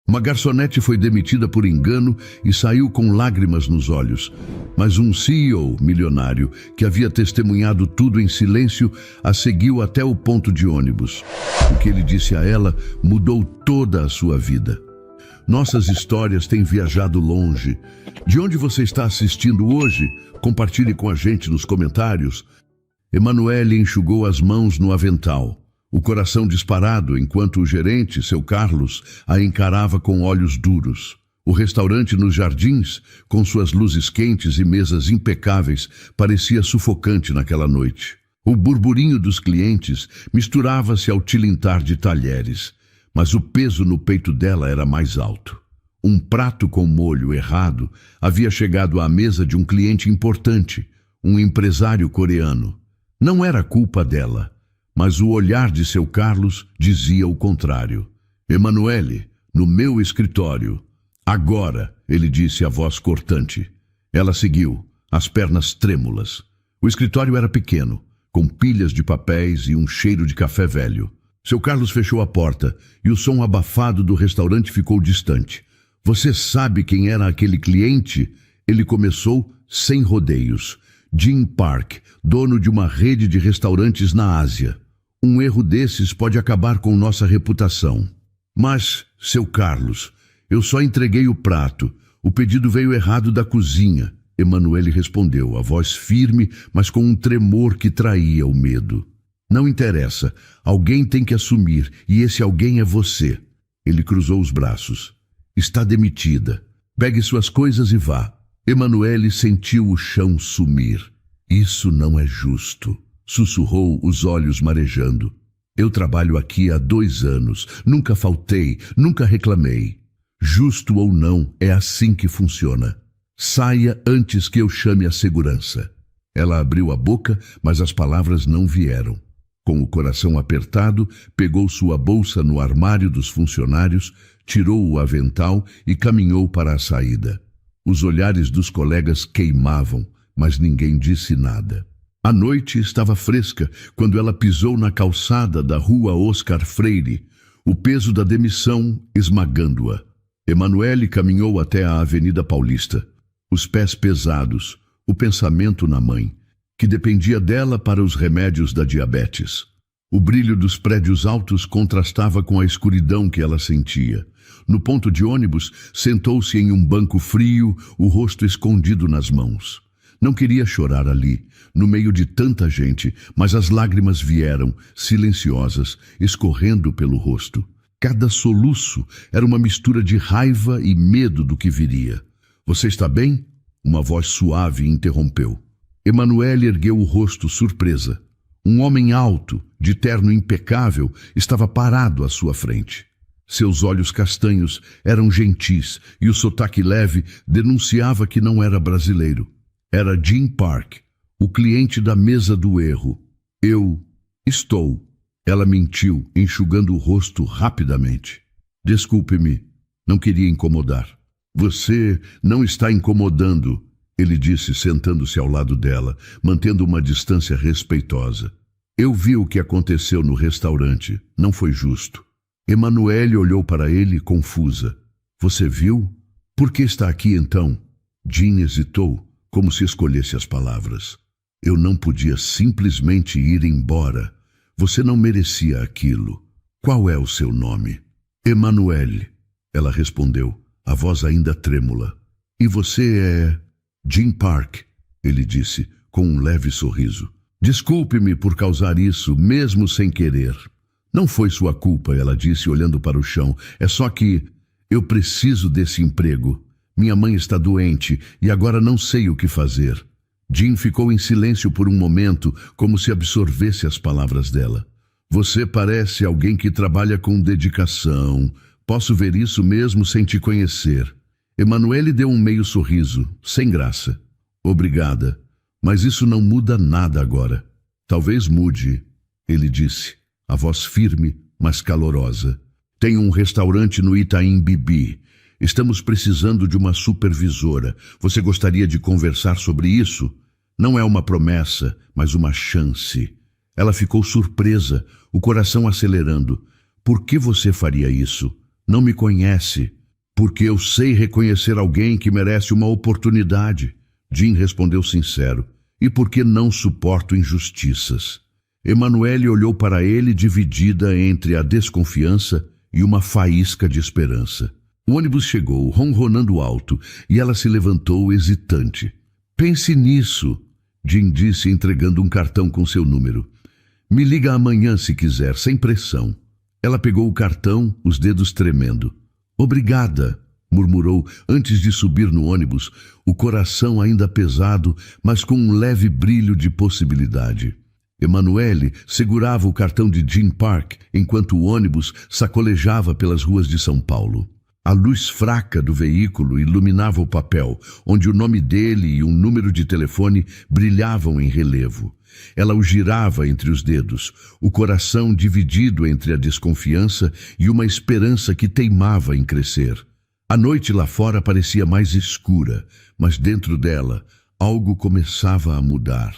Uma garçonete foi demitida por engano e saiu com lágrimas nos olhos. Mas um CEO milionário, que havia testemunhado tudo em silêncio, a seguiu até o ponto de ônibus. O que ele disse a ela mudou toda a sua vida. Nossas histórias têm viajado longe. De onde você está assistindo hoje? Compartilhe com a gente nos comentários. Emanuele enxugou as mãos no avental, o coração disparado, enquanto o gerente, seu Carlos, a encarava com olhos duros. O restaurante nos jardins, com suas luzes quentes e mesas impecáveis, parecia sufocante naquela noite. O burburinho dos clientes misturava-se ao tilintar de talheres, mas o peso no peito dela era mais alto. Um prato com molho errado havia chegado à mesa de um cliente importante, um empresário coreano. Não era culpa dela, mas o olhar de seu Carlos dizia o contrário. Emanuele, no meu escritório. Agora, ele disse a voz cortante. Ela seguiu, as pernas trêmulas. O escritório era pequeno, com pilhas de papéis e um cheiro de café velho. Seu Carlos fechou a porta e o som abafado do restaurante ficou distante. Você sabe quem era aquele cliente? Ele começou sem rodeios. Jim Park, dono de uma rede de restaurantes na Ásia. Um erro desses pode acabar com nossa reputação. Mas, seu Carlos, eu só entreguei o prato. O pedido veio errado da cozinha. Emanuele respondeu, a voz firme, mas com um tremor que traía o medo. Não interessa. Alguém tem que assumir, e esse alguém é você. Ele cruzou os braços. Está demitida. Pegue suas coisas e vá. Emanuele sentiu o chão sumir. Isso não é justo, sussurrou, os olhos marejando. Eu trabalho aqui há 2 anos. Nunca faltei, nunca reclamei. Justo ou não, é assim que funciona. Saia antes que eu chame a segurança. Ela abriu a boca, mas as palavras não vieram. Com o coração apertado, pegou sua bolsa no armário dos funcionários, tirou o avental e caminhou para a saída. Os olhares dos colegas queimavam, mas ninguém disse nada. A noite estava fresca quando ela pisou na calçada da rua Oscar Freire, o peso da demissão esmagando-a. Emanuele caminhou até a Avenida Paulista, os pés pesados, o pensamento na mãe, que dependia dela para os remédios da diabetes. O brilho dos prédios altos contrastava com a escuridão que ela sentia. No ponto de ônibus, sentou-se em um banco frio, o rosto escondido nas mãos. Não queria chorar ali, no meio de tanta gente, mas as lágrimas vieram, silenciosas, escorrendo pelo rosto. Cada soluço era uma mistura de raiva e medo do que viria. Você está bem? Uma voz suave interrompeu. Emanuele ergueu o rosto surpresa. Um homem alto, de terno impecável, estava parado à sua frente. Seus olhos castanhos eram gentis e o sotaque leve denunciava que não era brasileiro. Era Jim Park, o cliente da mesa do erro. Estou. Ela mentiu, enxugando o rosto rapidamente. Desculpe-me, não queria incomodar. Você não está incomodando, ele disse, sentando-se ao lado dela, mantendo uma distância respeitosa. Eu vi o que aconteceu no restaurante. Não foi justo. Emanuele olhou para ele, confusa. Você viu? Por que está aqui então? Jim hesitou, como se escolhesse as palavras. Eu não podia simplesmente ir embora. Você não merecia aquilo. Qual é o seu nome? Emanuele. Ela respondeu, a voz ainda trêmula. E você é... Jim Park, ele disse, com um leve sorriso. Desculpe-me por causar isso, mesmo sem querer. Não foi sua culpa, ela disse, olhando para o chão. É só que eu preciso desse emprego. Minha mãe está doente e agora não sei o que fazer. Jim ficou em silêncio por um momento, como se absorvesse as palavras dela. Você parece alguém que trabalha com dedicação. Posso ver isso mesmo sem te conhecer. Emanuele deu um meio sorriso, sem graça. Obrigada, mas isso não muda nada agora. Talvez mude, ele disse, a voz firme, mas calorosa. Tenho um restaurante no Itaim Bibi. Estamos precisando de uma supervisora. Você gostaria de conversar sobre isso? Não é uma promessa, mas uma chance. Ela ficou surpresa, o coração acelerando. Por que você faria isso? Não me conhece, porque eu sei reconhecer alguém que merece uma oportunidade. Jim respondeu sincero. E porque não suporto injustiças. Emanuele olhou para ele dividida entre a desconfiança e uma faísca de esperança. O ônibus chegou, ronronando alto, e ela se levantou hesitante. Pense nisso, Jim disse, entregando um cartão com seu número. Me liga amanhã se quiser, sem pressão. Ela pegou o cartão, os dedos tremendo. Obrigada, murmurou antes de subir no ônibus, o coração ainda pesado, mas com um leve brilho de possibilidade. Emanuele segurava o cartão de Jim Park enquanto o ônibus sacolejava pelas ruas de São Paulo. A luz fraca do veículo iluminava o papel, onde o nome dele e um número de telefone brilhavam em relevo. Ela o girava entre os dedos, o coração dividido entre a desconfiança e uma esperança que teimava em crescer. A noite lá fora parecia mais escura, mas dentro dela algo começava a mudar.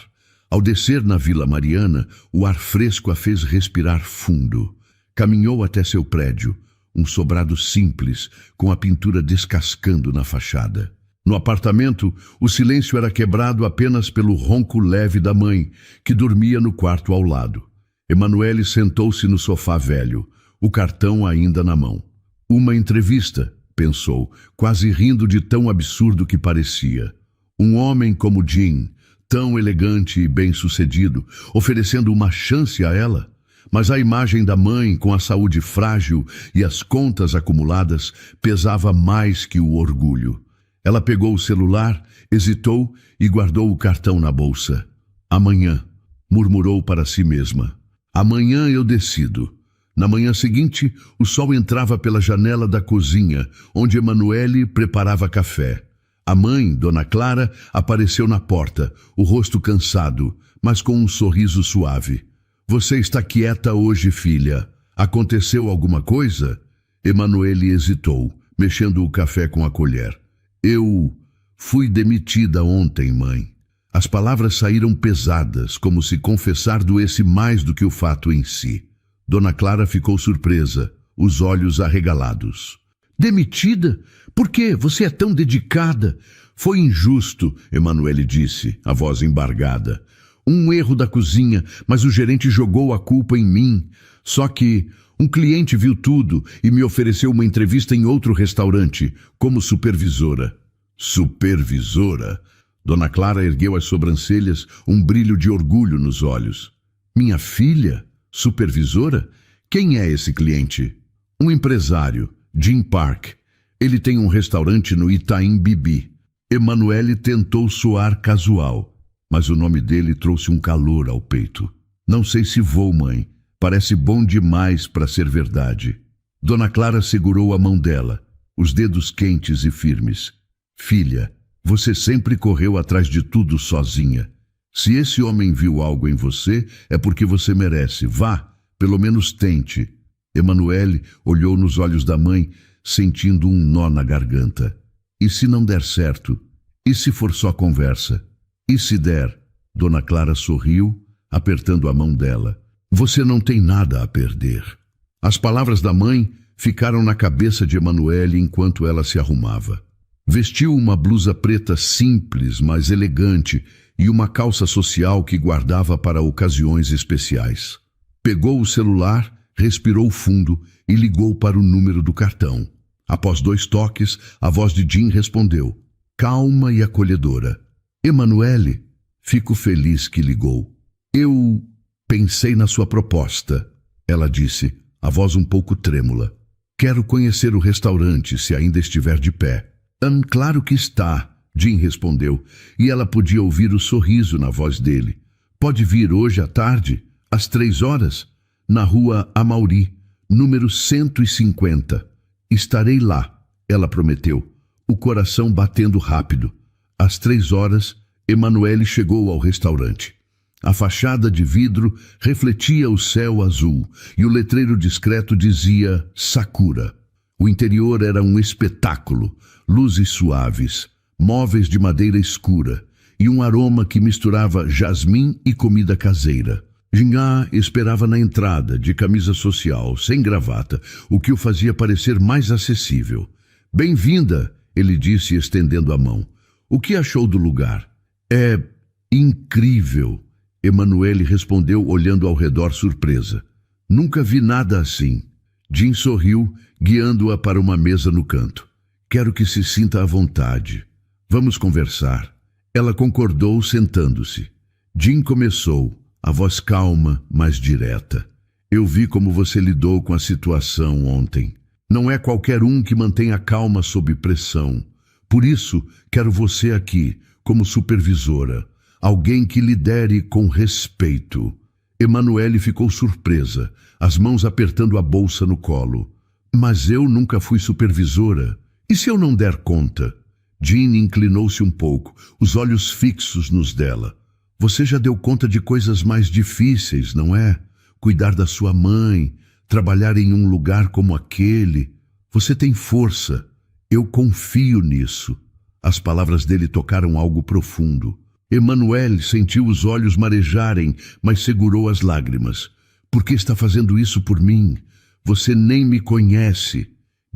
Ao descer na Vila Mariana, o ar fresco a fez respirar fundo. Caminhou até seu prédio, um sobrado simples, com a pintura descascando na fachada. No apartamento, o silêncio era quebrado apenas pelo ronco leve da mãe, que dormia no quarto ao lado. Emanuele sentou-se no sofá velho, o cartão ainda na mão. Uma entrevista, pensou, quase rindo de tão absurdo que parecia. Um homem como Jim, tão elegante e bem-sucedido, oferecendo uma chance a ela? Mas a imagem da mãe, com a saúde frágil e as contas acumuladas, pesava mais que o orgulho. Ela pegou o celular, hesitou e guardou o cartão na bolsa. Amanhã, murmurou para si mesma. Amanhã eu decido. Na manhã seguinte, o sol entrava pela janela da cozinha, onde Emanuele preparava café. A mãe, Dona Clara, apareceu na porta, o rosto cansado, mas com um sorriso suave. Você está quieta hoje, filha. Aconteceu alguma coisa? Emanuele hesitou, mexendo o café com a colher. Eu fui demitida ontem, mãe. As palavras saíram pesadas, como se confessar doesse mais do que o fato em si. Dona Clara ficou surpresa, os olhos arregalados. Demitida? Por quê? Você é tão dedicada. Foi injusto, Emanuele disse, a voz embargada. Um erro da cozinha, mas o gerente jogou a culpa em mim. Só que um cliente viu tudo e me ofereceu uma entrevista em outro restaurante, como supervisora. Supervisora? Dona Clara ergueu as sobrancelhas, um brilho de orgulho nos olhos. Minha filha? Supervisora? Quem é esse cliente? Um empresário, Jim Park. Ele tem um restaurante no Itaim Bibi. Emanuele tentou soar casual, mas o nome dele trouxe um calor ao peito. Não sei se vou, mãe. Parece bom demais para ser verdade. Dona Clara segurou a mão dela, os dedos quentes e firmes. Filha, você sempre correu atrás de tudo sozinha. Se esse homem viu algo em você, é porque você merece. Vá, pelo menos tente. Emanuele olhou nos olhos da mãe, sentindo um nó na garganta. E se não der certo? E se for só conversa? E se der? Dona Clara sorriu, apertando a mão dela. Você não tem nada a perder. As palavras da mãe ficaram na cabeça de Emanuele enquanto ela se arrumava. Vestiu uma blusa preta simples, mas elegante, e uma calça social que guardava para ocasiões especiais. Pegou o celular, respirou fundo e ligou para o número do cartão. Após 2 toques, a voz de Jim respondeu, calma e acolhedora. Emanuele, fico feliz que ligou. Eu pensei na sua proposta, ela disse, a voz um pouco trêmula. Quero conhecer o restaurante, se ainda estiver de pé. Claro que está, Jim respondeu, e ela podia ouvir o sorriso na voz dele. Pode vir hoje à tarde, às 3h, na rua Amauri, número 150. Estarei lá, ela prometeu, o coração batendo rápido. Às 3h, Emanuele chegou ao restaurante. A fachada de vidro refletia o céu azul e o letreiro discreto dizia Sakura. O interior era um espetáculo, luzes suaves, móveis de madeira escura e um aroma que misturava jasmim e comida caseira. Jinhá esperava na entrada, de camisa social, sem gravata, o que o fazia parecer mais acessível. Bem-vinda, ele disse estendendo a mão. O que achou do lugar? É incrível, Emanuele respondeu olhando ao redor surpresa. Nunca vi nada assim. Jin sorriu, guiando-a para uma mesa no canto. Quero que se sinta à vontade. Vamos conversar. Ela concordou, sentando-se. Jin começou, a voz calma, mas direta. Eu vi como você lidou com a situação ontem. Não é qualquer um que mantém a calma sob pressão. Por isso, quero você aqui, como supervisora. Alguém que lidere com respeito. Emanuele ficou surpresa, as mãos apertando a bolsa no colo. Mas eu nunca fui supervisora. E se eu não der conta? Jin inclinou-se um pouco, os olhos fixos nos dela. Você já deu conta de coisas mais difíceis, não é? Cuidar da sua mãe, trabalhar em um lugar como aquele. Você tem força. Eu confio nisso. As palavras dele tocaram algo profundo. Emanuele sentiu os olhos marejarem, mas segurou as lágrimas. Por que está fazendo isso por mim? Você nem me conhece.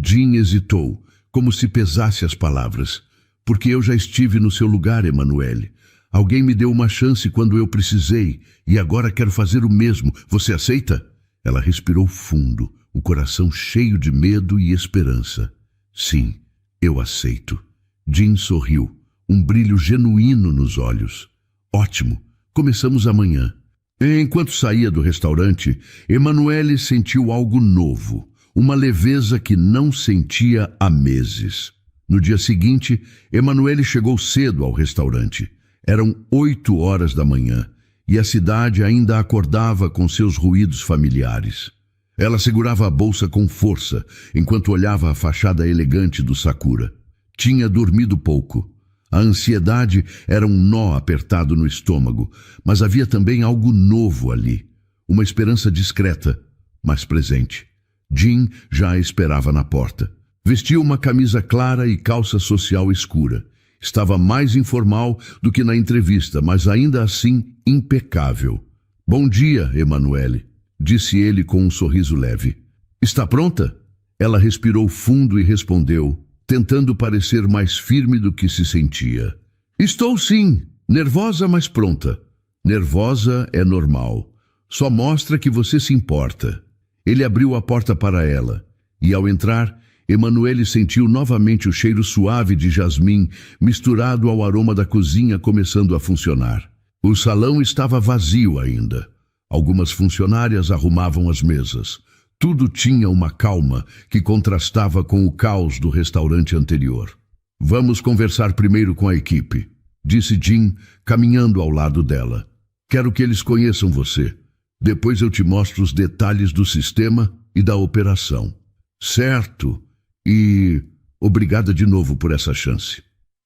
Jin hesitou, como se pesasse as palavras. Porque eu já estive no seu lugar, Emanuele. Alguém me deu uma chance quando eu precisei, e agora quero fazer o mesmo. Você aceita? Ela respirou fundo, o coração cheio de medo e esperança. Sim, eu aceito. Jin sorriu, um brilho genuíno nos olhos. Ótimo, começamos amanhã. Enquanto saía do restaurante, Emanuele sentiu algo novo, uma leveza que não sentia há meses. No dia seguinte, Emanuele chegou cedo ao restaurante. Eram 8 horas da manhã e a cidade ainda acordava com seus ruídos familiares. Ela segurava a bolsa com força enquanto olhava a fachada elegante do Sakura. Tinha dormido pouco. A ansiedade era um nó apertado no estômago, mas havia também algo novo ali. Uma esperança discreta, mas presente. Jin já a esperava na porta. Vestia uma camisa clara e calça social escura. Estava mais informal do que na entrevista, mas ainda assim impecável. Bom dia, Emanuele, disse ele com um sorriso leve. Está pronta? Ela respirou fundo e respondeu, tentando parecer mais firme do que se sentia. Estou sim, nervosa, mas pronta. Nervosa é normal. Só mostra que você se importa. Ele abriu a porta para ela, e ao entrar, Emanuele sentiu novamente o cheiro suave de jasmim misturado ao aroma da cozinha começando a funcionar. O salão estava vazio ainda. Algumas funcionárias arrumavam as mesas. Tudo tinha uma calma que contrastava com o caos do restaurante anterior. Vamos conversar primeiro com a equipe, disse Jin, caminhando ao lado dela. Quero que eles conheçam você. Depois eu te mostro os detalhes do sistema e da operação. Certo. E obrigada de novo por essa chance.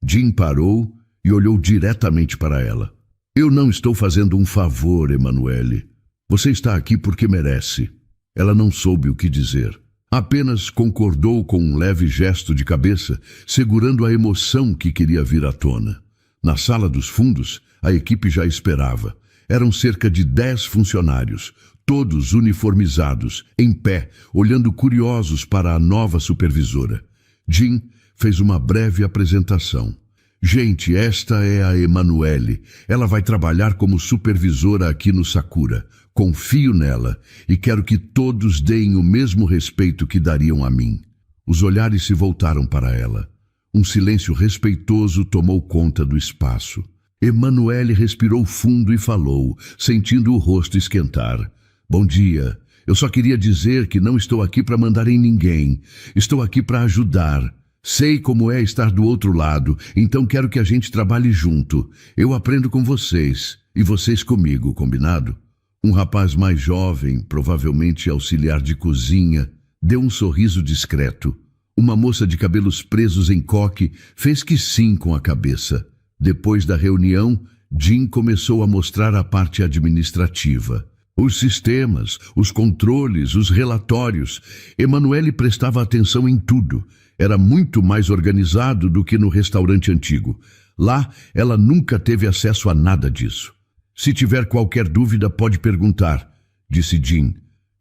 Jin parou e olhou diretamente para ela. Eu não estou fazendo um favor, Emanuele. Você está aqui porque merece. Ela não soube o que dizer. Apenas concordou com um leve gesto de cabeça, segurando a emoção que queria vir à tona. Na sala dos fundos, a equipe já esperava. Eram cerca de 10 funcionários, todos uniformizados, em pé, olhando curiosos para a nova supervisora. Jin fez uma breve apresentação. Gente, esta é a Emanuele. Ela vai trabalhar como supervisora aqui no Sakura. Confio nela e quero que todos deem o mesmo respeito que dariam a mim. Os olhares se voltaram para ela. Um silêncio respeitoso tomou conta do espaço. Emanuele respirou fundo e falou, sentindo o rosto esquentar. Bom dia. Eu só queria dizer que não estou aqui para mandar em ninguém. Estou aqui para ajudar. Sei como é estar do outro lado, então quero que a gente trabalhe junto. Eu aprendo com vocês e vocês comigo, combinado? Um rapaz mais jovem, provavelmente auxiliar de cozinha, deu um sorriso discreto. Uma moça de cabelos presos em coque fez que sim com a cabeça. Depois da reunião, Jin começou a mostrar a parte administrativa. Os sistemas, os controles, os relatórios. Emanuele prestava atenção em tudo. Era muito mais organizado do que no restaurante antigo. Lá, ela nunca teve acesso a nada disso. Se tiver qualquer dúvida, pode perguntar, disse Jean.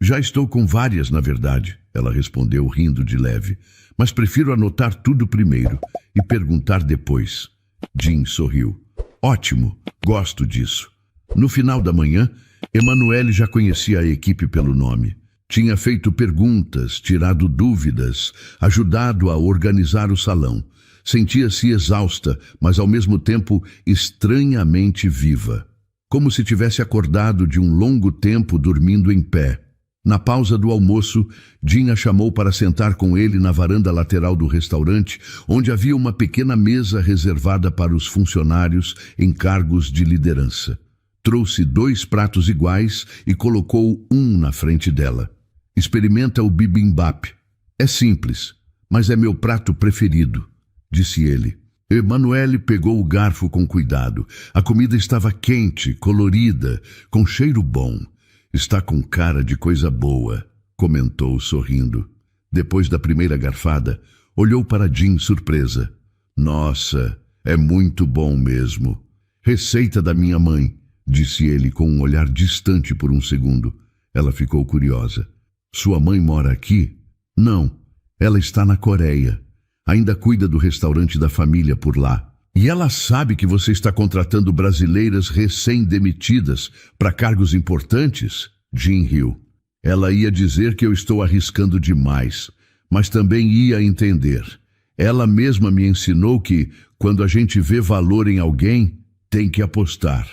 Já estou com várias, na verdade, ela respondeu rindo de leve. Mas prefiro anotar tudo primeiro e perguntar depois. Jean sorriu. Ótimo, gosto disso. No final da manhã, Emanuele já conhecia a equipe pelo nome. Tinha feito perguntas, tirado dúvidas, ajudado a organizar o salão. Sentia-se exausta, mas ao mesmo tempo estranhamente viva. Como se tivesse acordado de um longo tempo dormindo em pé. Na pausa do almoço, Jean a chamou para sentar com ele na varanda lateral do restaurante, onde havia uma pequena mesa reservada para os funcionários em cargos de liderança. Trouxe 2 pratos iguais e colocou um na frente dela. Experimenta o bibimbap. É simples, mas é meu prato preferido, disse ele. Emanuele pegou o garfo com cuidado. A comida estava quente, colorida, com cheiro bom. Está com cara de coisa boa, comentou sorrindo. Depois da primeira garfada, olhou para Jean surpresa. Nossa, é muito bom mesmo. Receita da minha mãe, disse ele com um olhar distante por um segundo. Ela ficou curiosa. Sua mãe mora aqui? Não, ela está na Coreia. Ainda cuida do restaurante da família por lá. E ela sabe que você está contratando brasileiras recém-demitidas para cargos importantes? Jean riu. Ela ia dizer que eu estou arriscando demais, mas também ia entender. Ela mesma me ensinou que, quando a gente vê valor em alguém, tem que apostar.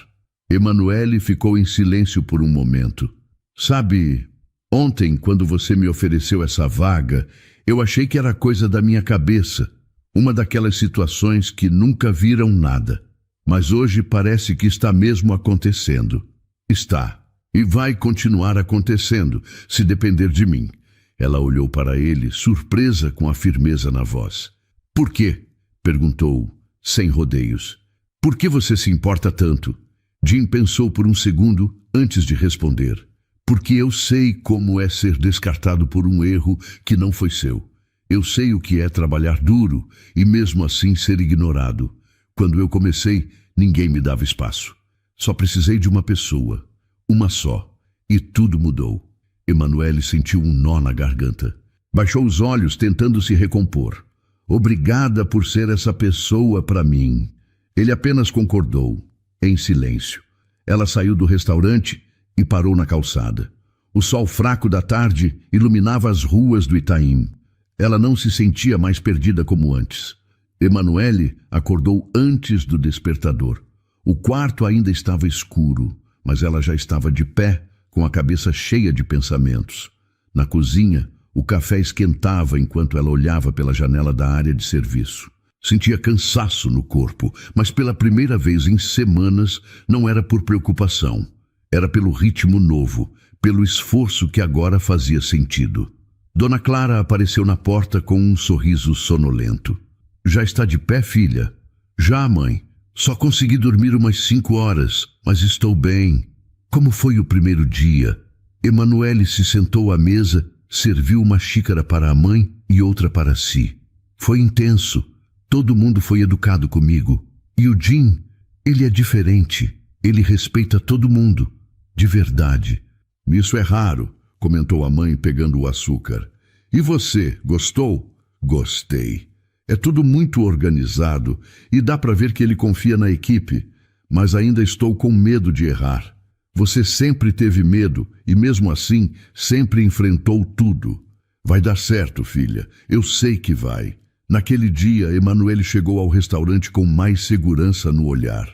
Emanuele ficou em silêncio por um momento. Sabe, ontem, quando você me ofereceu essa vaga, eu achei que era coisa da minha cabeça. Uma daquelas situações que nunca viram nada. Mas hoje parece que está mesmo acontecendo. Está. E vai continuar acontecendo, se depender de mim. Ela olhou para ele, surpresa com a firmeza na voz. Por quê? Perguntou, sem rodeios. Por que você se importa tanto? Jean pensou por um segundo antes de responder. Porque eu sei como é ser descartado por um erro que não foi seu. Eu sei o que é trabalhar duro e mesmo assim ser ignorado. Quando eu comecei, ninguém me dava espaço. Só precisei de uma pessoa, uma só, e tudo mudou. Emanuele sentiu um nó na garganta. Baixou os olhos tentando se recompor. Obrigada por ser essa pessoa para mim. Ele apenas concordou, em silêncio. Ela saiu do restaurante e parou na calçada. O sol fraco da tarde iluminava as ruas do Itaim. Ela não se sentia mais perdida como antes. Emanuele acordou antes do despertador. O quarto ainda estava escuro, mas ela já estava de pé, com a cabeça cheia de pensamentos. Na cozinha, o café esquentava enquanto ela olhava pela janela da área de serviço. Sentia cansaço no corpo, mas pela primeira vez em semanas não era por preocupação. Era pelo ritmo novo, pelo esforço que agora fazia sentido. Dona Clara apareceu na porta com um sorriso sonolento. Já está de pé, filha? Já, mãe. Só consegui dormir umas 5 horas, mas estou bem. Como foi o primeiro dia? Emanuele se sentou à mesa, serviu uma xícara para a mãe e outra para si. Foi intenso. Todo mundo foi educado comigo. E o Jean, ele é diferente. Ele respeita todo mundo. De verdade. Isso é raro, comentou a mãe pegando o açúcar. E você, gostou? Gostei. É tudo muito organizado e dá para ver que ele confia na equipe, mas ainda estou com medo de errar. Você sempre teve medo e mesmo assim sempre enfrentou tudo. Vai dar certo, filha. Eu sei que vai. Naquele dia, Emanuele chegou ao restaurante com mais segurança no olhar.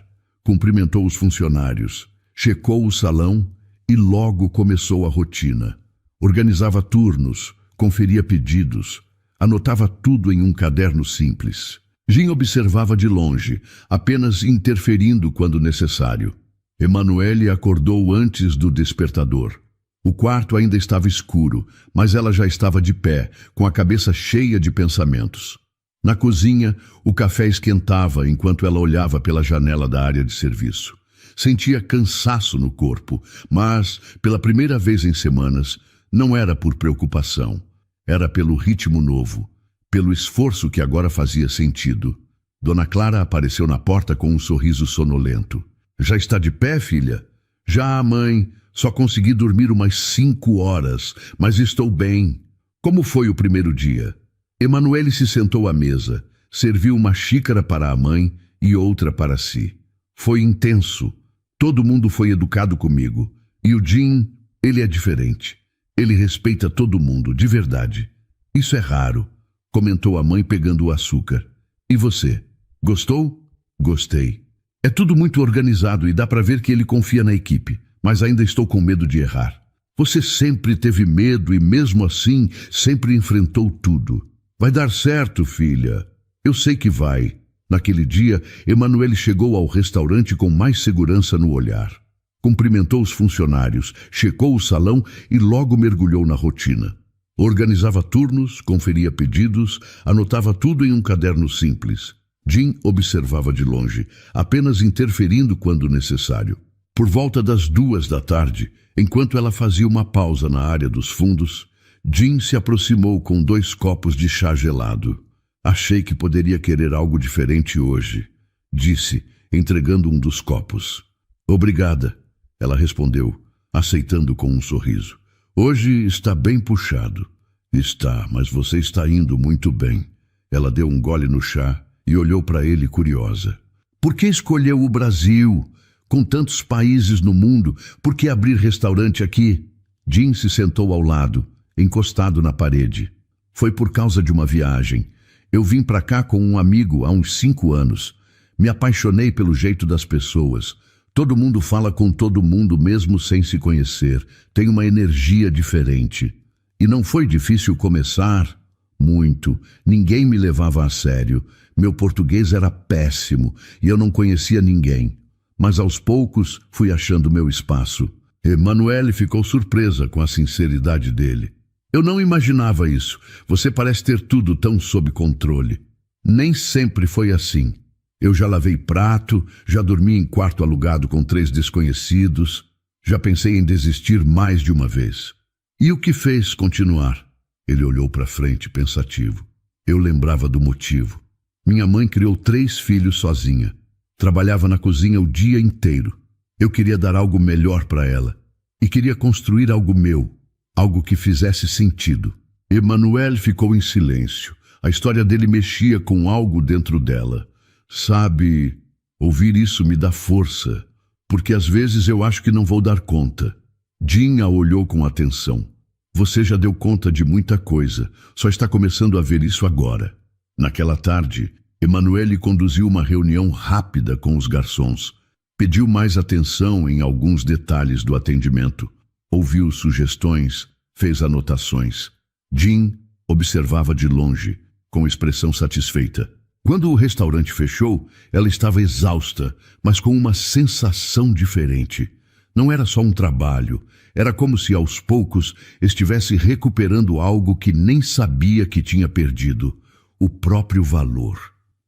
Cumprimentou os funcionários, checou o salão e logo começou a rotina. Organizava turnos, conferia pedidos, anotava tudo em um caderno simples. Jean observava de longe, apenas interferindo quando necessário. Emanuele acordou antes do despertador. O quarto ainda estava escuro, mas ela já estava de pé, com a cabeça cheia de pensamentos. Na cozinha, o café esquentava enquanto ela olhava pela janela da área de serviço. Sentia cansaço no corpo, mas, pela primeira vez em semanas, não era por preocupação. Era pelo ritmo novo, pelo esforço que agora fazia sentido. Dona Clara apareceu na porta com um sorriso sonolento. Já está de pé, filha? Já, mãe. Só consegui dormir umas 5 horas, mas estou bem. Como foi o primeiro dia? Emanuele se sentou à mesa, serviu uma xícara para a mãe e outra para si. Foi intenso. Todo mundo foi educado comigo. E o Jim, ele é diferente. Ele respeita todo mundo, de verdade. Isso é raro, comentou a mãe pegando o açúcar. E você? Gostou? Gostei. É tudo muito organizado e dá para ver que ele confia na equipe, mas ainda estou com medo de errar. Você sempre teve medo e mesmo assim sempre enfrentou tudo. Vai dar certo, filha. Eu sei que vai. Naquele dia, Emanuele chegou ao restaurante com mais segurança no olhar. Cumprimentou os funcionários, checou o salão e logo mergulhou na rotina. Organizava turnos, conferia pedidos, anotava tudo em um caderno simples. Jim observava de longe, apenas interferindo quando necessário. Por volta das 2 da tarde, enquanto ela fazia uma pausa na área dos fundos, Jim se aproximou com 2 copos de chá gelado. Achei que poderia querer algo diferente hoje, disse, entregando um dos copos. Obrigada, ela respondeu, aceitando com um sorriso. Hoje está bem puxado. Está, mas você está indo muito bem. Ela deu um gole no chá e olhou para ele curiosa. Por que escolheu o Brasil? Com tantos países no mundo, por que abrir restaurante aqui? Jim se sentou ao lado, encostado na parede. Foi por causa de uma viagem. Eu vim para cá com um amigo há uns 5 anos. Me apaixonei pelo jeito das pessoas. Todo mundo fala com todo mundo mesmo sem se conhecer. Tem uma energia diferente. E não foi difícil começar? Muito. Ninguém me levava a sério. Meu português era péssimo e eu não conhecia ninguém. Mas aos poucos fui achando meu espaço. Emanuele ficou surpresa com a sinceridade dele. Eu não imaginava isso. Você parece ter tudo tão sob controle. Nem sempre foi assim. Eu já lavei prato, já dormi em quarto alugado com 3 desconhecidos, já pensei em desistir mais de uma vez. E o que fez continuar? Ele olhou para frente pensativo. Eu lembrava do motivo. Minha mãe criou 3 filhos sozinha. Trabalhava na cozinha o dia inteiro. Eu queria dar algo melhor para ela. E queria construir algo meu. Algo que fizesse sentido. Emanuele ficou em silêncio. A história dele mexia com algo dentro dela. Sabe, ouvir isso me dá força, porque às vezes eu acho que não vou dar conta. Jim a olhou com atenção. Você já deu conta de muita coisa, só está começando a ver isso agora. Naquela tarde, Emanuele conduziu uma reunião rápida com os garçons. Pediu mais atenção em alguns detalhes do atendimento. Ouviu sugestões, fez anotações. Jim observava de longe, com expressão satisfeita. Quando o restaurante fechou, ela estava exausta, mas com uma sensação diferente. Não era só um trabalho, era como se aos poucos estivesse recuperando algo que nem sabia que tinha perdido, o próprio valor.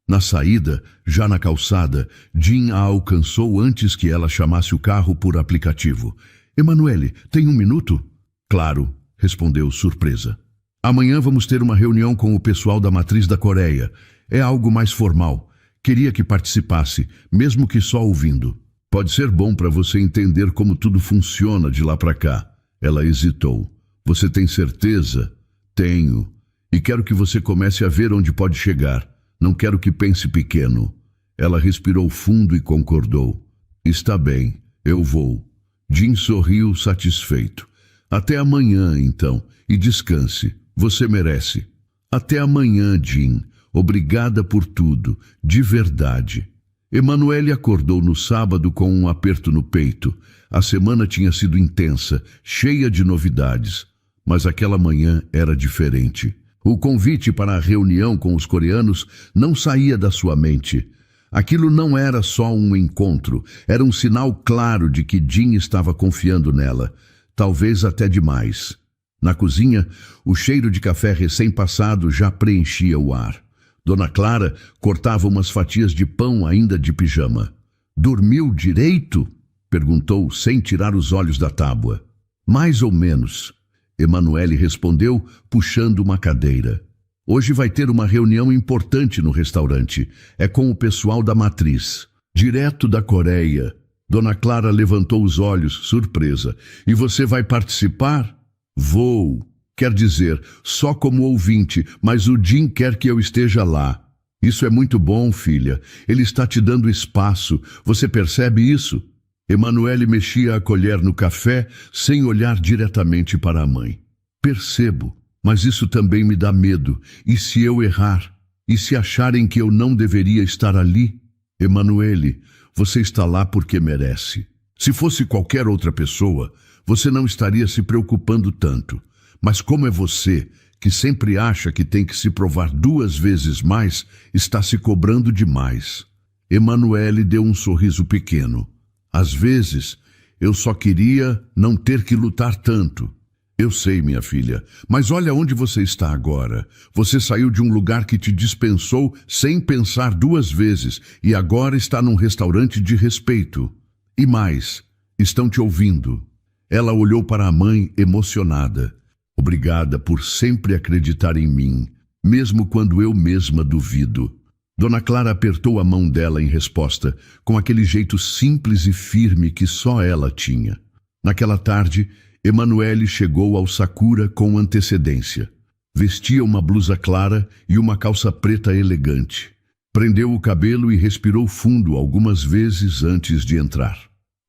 Na saída, já na calçada, Jim a alcançou antes que ela chamasse o carro por aplicativo. Emanuele, tem 1 minuto? Claro, respondeu surpresa. Amanhã vamos ter uma reunião com o pessoal da Matriz da Coreia. É algo mais formal. Queria que participasse, mesmo que só ouvindo. Pode ser bom para você entender como tudo funciona de lá para cá. Ela hesitou. Você tem certeza? Tenho. E quero que você comece a ver onde pode chegar. Não quero que pense pequeno. Ela respirou fundo e concordou. Está bem, eu vou. Jim sorriu satisfeito. Até amanhã, então, e descanse. Você merece. Até amanhã, Jim. Obrigada por tudo, de verdade. Emanuele acordou no sábado com um aperto no peito. A semana tinha sido intensa, cheia de novidades. Mas aquela manhã era diferente. O convite para a reunião com os coreanos não saía da sua mente. Aquilo não era só um encontro, era um sinal claro de que Jim estava confiando nela, talvez até demais. Na cozinha, o cheiro de café recém-passado já preenchia o ar. Dona Clara cortava umas fatias de pão ainda de pijama. "Dormiu direito?" perguntou, sem tirar os olhos da tábua. "Mais ou menos." Emanuele respondeu, puxando uma cadeira. "Hoje vai ter uma reunião importante no restaurante. É com o pessoal da Matriz, direto da Coreia." Dona Clara levantou os olhos, surpresa. E você vai participar? Vou. Quer dizer, só como ouvinte, mas o Jim quer que eu esteja lá. Isso é muito bom, filha. Ele está te dando espaço. Você percebe isso? Emanuele mexia a colher no café sem olhar diretamente para a mãe. Percebo, mas isso também me dá medo. E se eu errar? E se acharem que eu não deveria estar ali? Emanuele, você está lá porque merece. Se fosse qualquer outra pessoa, você não estaria se preocupando tanto. Mas como é você, que sempre acha que tem que se provar 2 vezes mais, está se cobrando demais. Emanuele deu um sorriso pequeno. Às vezes, eu só queria não ter que lutar tanto. Eu sei, minha filha, mas olha onde você está agora. Você saiu de um lugar que te dispensou sem pensar 2 vezes e agora está num restaurante de respeito. E mais, estão te ouvindo. Ela olhou para a mãe emocionada. Obrigada por sempre acreditar em mim, mesmo quando eu mesma duvido. Dona Clara apertou a mão dela em resposta, com aquele jeito simples e firme que só ela tinha. Naquela tarde, Emanuele chegou ao Sakura com antecedência. Vestia uma blusa clara e uma calça preta elegante. Prendeu o cabelo e respirou fundo algumas vezes antes de entrar.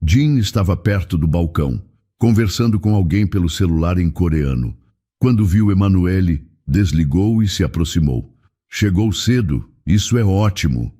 Jim estava perto do balcão, conversando com alguém pelo celular em coreano. Quando viu Emanuele, desligou e se aproximou. Chegou cedo, isso é ótimo.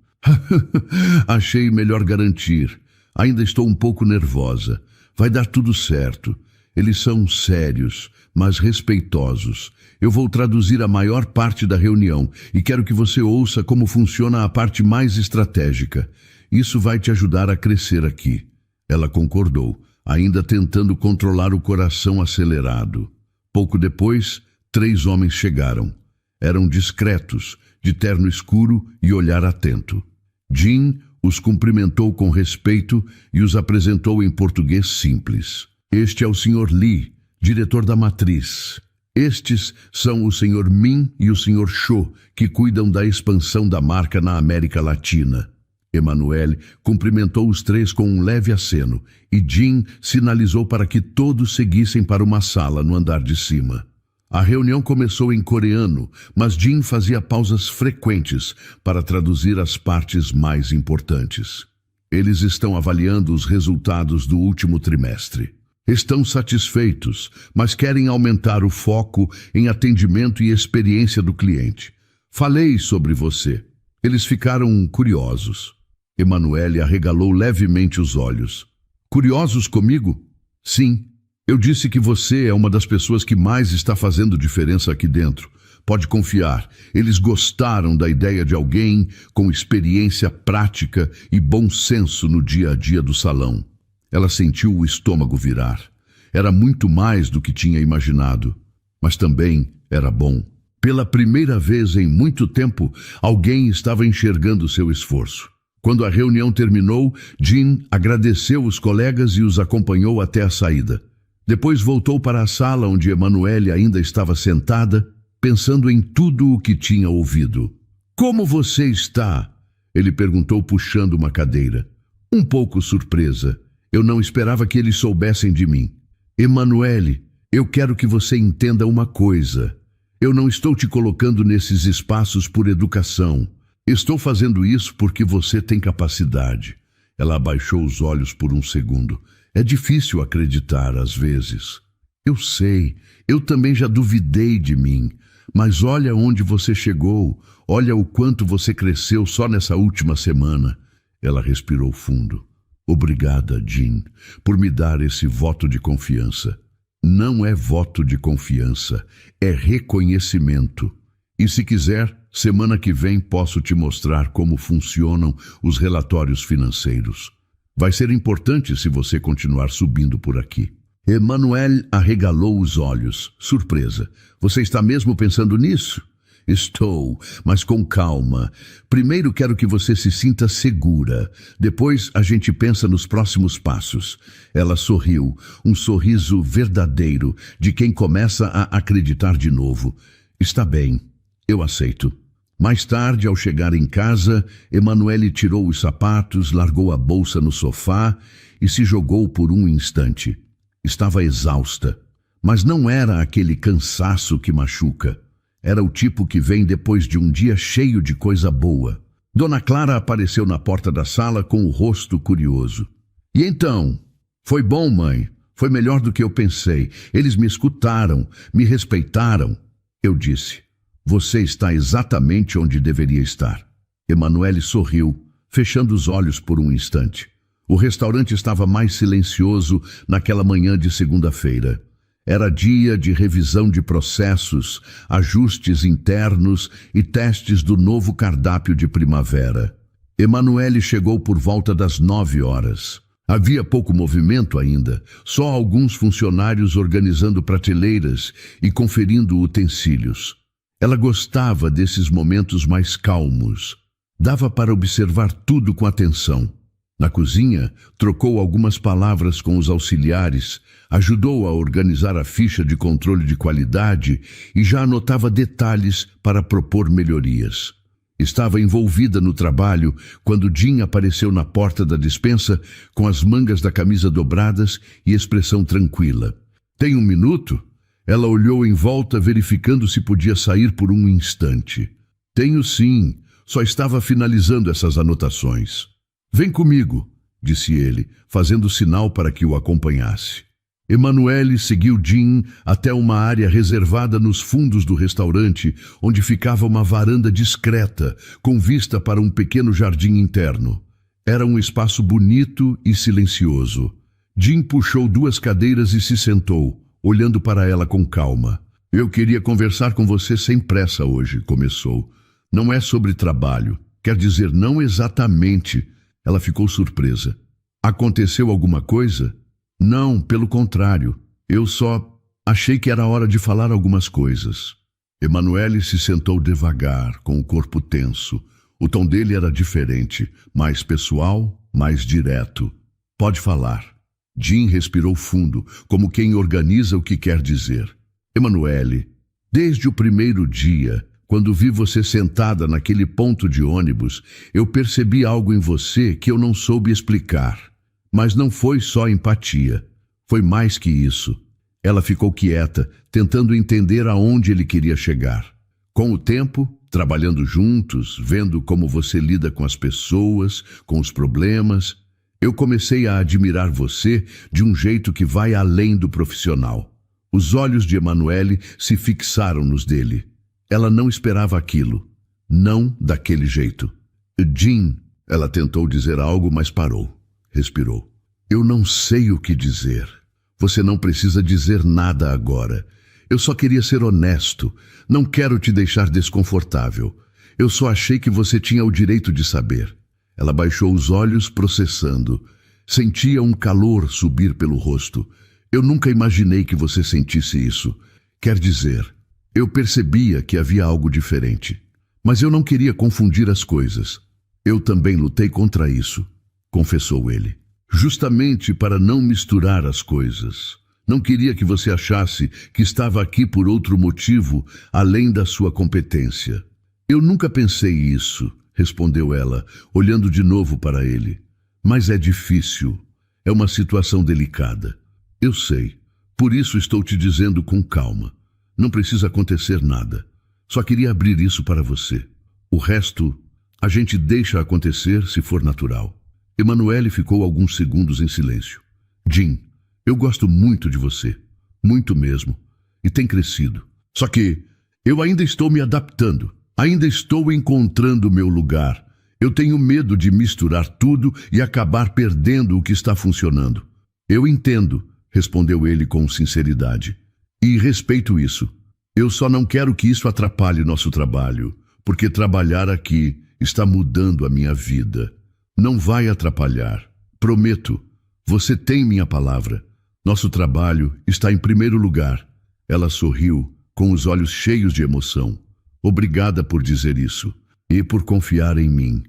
Achei melhor garantir. Ainda estou um pouco nervosa. Vai dar tudo certo. Eles são sérios, mas respeitosos. Eu vou traduzir a maior parte da reunião e quero que você ouça como funciona a parte mais estratégica. Isso vai te ajudar a crescer aqui. Ela concordou, ainda tentando controlar o coração acelerado. Pouco depois, 3 homens chegaram. Eram discretos, de terno escuro e olhar atento. Jim os cumprimentou com respeito e os apresentou em português simples. Este é o Sr. Lee, diretor da matriz. Estes são o Sr. Min e o Sr. Cho, que cuidam da expansão da marca na América Latina. Emanuele cumprimentou os 3 com um leve aceno e Jim sinalizou para que todos seguissem para uma sala no andar de cima. A reunião começou em coreano, mas Jim fazia pausas frequentes para traduzir as partes mais importantes. Eles estão avaliando os resultados do último trimestre. Estão satisfeitos, mas querem aumentar o foco em atendimento e experiência do cliente. Falei sobre você. Eles ficaram curiosos. Emanuele arregalou levemente os olhos. Curiosos comigo? Sim. Eu disse que você é uma das pessoas que mais está fazendo diferença aqui dentro. Pode confiar, eles gostaram da ideia de alguém com experiência prática e bom senso no dia a dia do salão. Ela sentiu o estômago virar. Era muito mais do que tinha imaginado, mas também era bom. Pela primeira vez em muito tempo, alguém estava enxergando seu esforço. Quando a reunião terminou, Jim agradeceu os colegas e os acompanhou até a saída. Depois voltou para a sala onde Emanuele ainda estava sentada, pensando em tudo o que tinha ouvido. Como você está? Ele perguntou puxando uma cadeira. Um pouco surpresa. Eu não esperava que eles soubessem de mim. Emanuele, eu quero que você entenda uma coisa. Eu não estou te colocando nesses espaços por educação. Estou fazendo isso porque você tem capacidade. Ela abaixou os olhos por um segundo. É difícil acreditar às vezes. Eu sei, eu também já duvidei de mim. Mas olha onde você chegou. Olha o quanto você cresceu só nessa última semana. Ela respirou fundo. Obrigada, Jim, por me dar esse voto de confiança. Não é voto de confiança, é reconhecimento. E se quiser, semana que vem posso te mostrar como funcionam os relatórios financeiros. Vai ser importante se você continuar subindo por aqui. Emanuele arregalou os olhos, surpresa. Você está mesmo pensando nisso? Estou, mas com calma. Primeiro quero que você se sinta segura. Depois a gente pensa nos próximos passos. Ela sorriu, um sorriso verdadeiro de quem começa a acreditar de novo. Está bem, eu aceito. Mais tarde, ao chegar em casa, Emanuele tirou os sapatos, largou a bolsa no sofá e se jogou por um instante. Estava exausta, mas não era aquele cansaço que machuca. Era o tipo que vem depois de um dia cheio de coisa boa. Dona Clara apareceu na porta da sala com o rosto curioso. E então? Foi bom, mãe. Foi melhor do que eu pensei. Eles me escutaram, me respeitaram. Eu disse, você está exatamente onde deveria estar. Emanuele sorriu, fechando os olhos por um instante. O restaurante estava mais silencioso naquela manhã de segunda-feira. Era dia de revisão de processos, ajustes internos e testes do novo cardápio de primavera. Emanuele chegou por volta das 9 horas. Havia pouco movimento ainda, só alguns funcionários organizando prateleiras e conferindo utensílios. Ela gostava desses momentos mais calmos. Dava para observar tudo com atenção. Na cozinha, trocou algumas palavras com os auxiliares, ajudou a organizar a ficha de controle de qualidade e já anotava detalhes para propor melhorias. Estava envolvida no trabalho quando Jean apareceu na porta da despensa com as mangas da camisa dobradas e expressão tranquila. Tem um minuto? Ela olhou em volta verificando se podia sair por um instante. Tenho sim, só estava finalizando essas anotações. Vem comigo, disse ele, fazendo sinal para que o acompanhasse. Emanuele seguiu Jean até uma área reservada nos fundos do restaurante, onde ficava uma varanda discreta, com vista para um pequeno jardim interno. Era um espaço bonito e silencioso. Jean puxou 2 cadeiras e se sentou, olhando para ela com calma. Eu queria conversar com você sem pressa hoje, começou. Não é sobre trabalho, quer dizer, não exatamente. Ela ficou surpresa. Aconteceu alguma coisa? Não, pelo contrário. Eu só achei que era hora de falar algumas coisas. Emanuele se sentou devagar, com o corpo tenso. O tom dele era diferente, mais pessoal, mais direto. Pode falar. Jean respirou fundo, como quem organiza o que quer dizer. Emanuele, desde o primeiro dia, quando vi você sentada naquele ponto de ônibus, eu percebi algo em você que eu não soube explicar. Mas não foi só empatia. Foi mais que isso. Ela ficou quieta, tentando entender aonde ele queria chegar. Com o tempo, trabalhando juntos, vendo como você lida com as pessoas, com os problemas, eu comecei a admirar você de um jeito que vai além do profissional. Os olhos de Emanuele se fixaram nos dele. Ela não esperava aquilo. Não daquele jeito. Jean, ela tentou dizer algo, mas parou. Respirou. Eu não sei o que dizer. Você não precisa dizer nada agora. Eu só queria ser honesto. Não quero te deixar desconfortável. Eu só achei que você tinha o direito de saber. Ela baixou os olhos, processando. Sentia um calor subir pelo rosto. Eu nunca imaginei que você sentisse isso. Quer dizer, eu percebia que havia algo diferente. Mas eu não queria confundir as coisas. Eu também lutei contra isso, confessou ele. Justamente para não misturar as coisas. Não queria que você achasse que estava aqui por outro motivo, além da sua competência. Eu nunca pensei isso, respondeu ela, olhando de novo para ele. Mas é difícil. É uma situação delicada. Eu sei. Por isso estou te dizendo com calma. Não precisa acontecer nada. Só queria abrir isso para você. O resto, a gente deixa acontecer se for natural. Emanuele ficou alguns segundos em silêncio. Jean, eu gosto muito de você. Muito mesmo. E tem crescido. Só que eu ainda estou me adaptando. Ainda estou encontrando o meu lugar. Eu tenho medo de misturar tudo e acabar perdendo o que está funcionando. Eu entendo, respondeu ele com sinceridade. E respeito isso. Eu só não quero que isso atrapalhe nosso trabalho, porque trabalhar aqui está mudando a minha vida. Não vai atrapalhar. Prometo. Você tem minha palavra. Nosso trabalho está em primeiro lugar. Ela sorriu, com os olhos cheios de emoção. Obrigada por dizer isso. E por confiar em mim.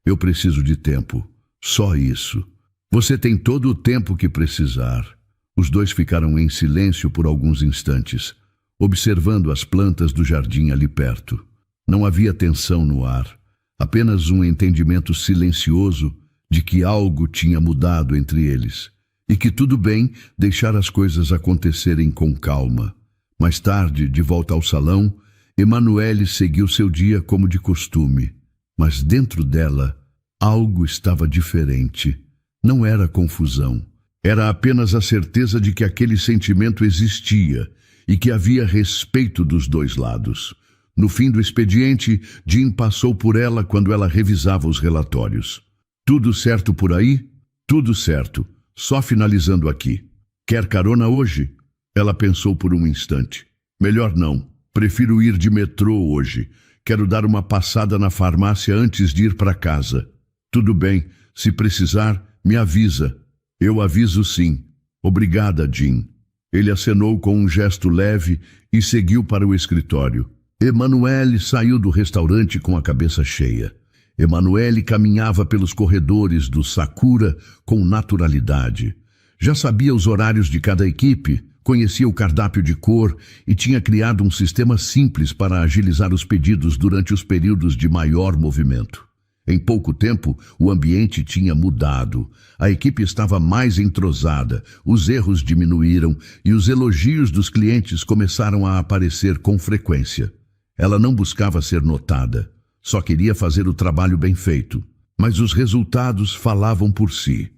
Eu preciso de tempo. Só isso. Você tem todo o tempo que precisar. Os dois ficaram em silêncio por alguns instantes, observando as plantas do jardim ali perto. Não havia tensão no ar, apenas um entendimento silencioso de que algo tinha mudado entre eles e que tudo bem deixar as coisas acontecerem com calma. Mais tarde, de volta ao salão, Emanuele seguiu seu dia como de costume, mas dentro dela algo estava diferente. Não era confusão, era apenas a certeza de que aquele sentimento existia e que havia respeito dos dois lados. No fim do expediente, Jim passou por ela quando ela revisava os relatórios. Tudo certo por aí? Tudo certo. Só finalizando aqui. Quer carona hoje? Ela pensou por um instante. Melhor não. Prefiro ir de metrô hoje. Quero dar uma passada na farmácia antes de ir para casa. Tudo bem. Se precisar, me avisa. Eu aviso sim. Obrigada, Jim. Ele acenou com um gesto leve e seguiu para o escritório. Emanuele saiu do restaurante com a cabeça cheia. Emanuele caminhava pelos corredores do Sakura com naturalidade. Já sabia os horários de cada equipe, conhecia o cardápio de cor e tinha criado um sistema simples para agilizar os pedidos durante os períodos de maior movimento. Em pouco tempo, o ambiente tinha mudado. A equipe estava mais entrosada, os erros diminuíram e os elogios dos clientes começaram a aparecer com frequência. Ela não buscava ser notada, só queria fazer o trabalho bem feito. Mas os resultados falavam por si.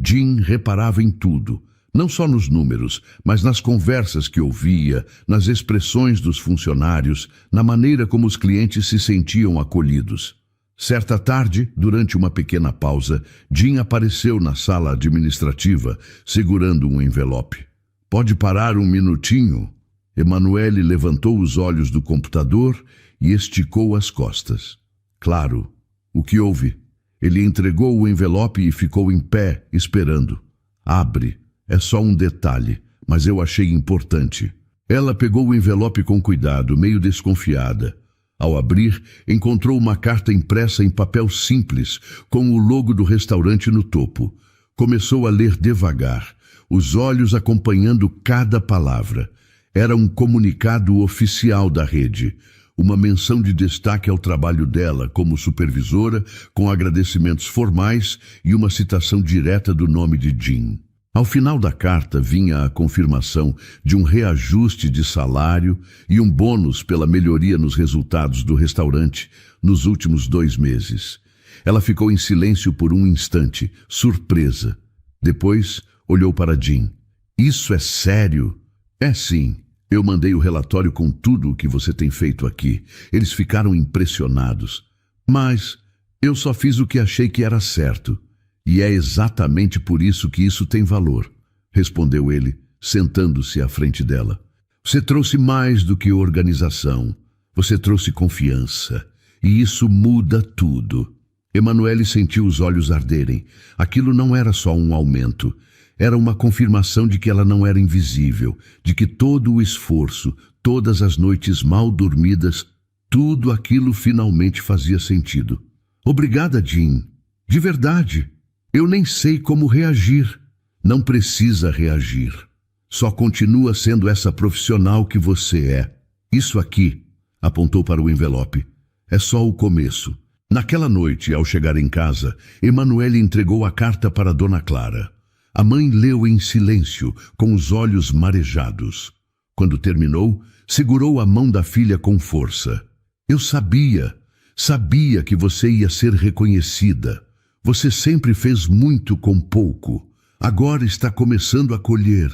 Jim reparava em tudo, não só nos números, mas nas conversas que ouvia, nas expressões dos funcionários, na maneira como os clientes se sentiam acolhidos. Certa tarde, durante uma pequena pausa, Jim apareceu na sala administrativa, segurando um envelope. "Pode parar um minutinho?" Emanuele levantou os olhos do computador e esticou as costas. "Claro. O que houve?" Ele entregou o envelope e ficou em pé, esperando. "Abre. É só um detalhe, mas eu achei importante." Ela pegou o envelope com cuidado, meio desconfiada. Ao abrir, encontrou uma carta impressa em papel simples, com o logo do restaurante no topo. Começou a ler devagar, os olhos acompanhando cada palavra. Era um comunicado oficial da rede, uma menção de destaque ao trabalho dela como supervisora, com agradecimentos formais e uma citação direta do nome de Jim. Ao final da carta vinha a confirmação de um reajuste de salário e um bônus pela melhoria nos resultados do restaurante nos últimos 2 meses. Ela ficou em silêncio por um instante, surpresa. Depois olhou para Jim. "Isso é sério?" "É sim. Eu mandei o relatório com tudo o que você tem feito aqui. Eles ficaram impressionados. Mas eu só fiz o que achei que era certo. E é exatamente por isso que isso tem valor", respondeu ele, sentando-se à frente dela. "Você trouxe mais do que organização. Você trouxe confiança. E isso muda tudo." Emanuele sentiu os olhos arderem. Aquilo não era só um aumento. Era uma confirmação de que ela não era invisível, de que todo o esforço, todas as noites mal dormidas, tudo aquilo finalmente fazia sentido. "Obrigada, Jim. De verdade. Eu nem sei como reagir." "Não precisa reagir. Só continua sendo essa profissional que você é. Isso aqui", apontou para o envelope, "é só o começo." Naquela noite, ao chegar em casa, Emanuele entregou a carta para Dona Clara. A mãe leu em silêncio, com os olhos marejados. Quando terminou, segurou a mão da filha com força. "Eu sabia que você ia ser reconhecida. Você sempre fez muito com pouco. Agora está começando a colher."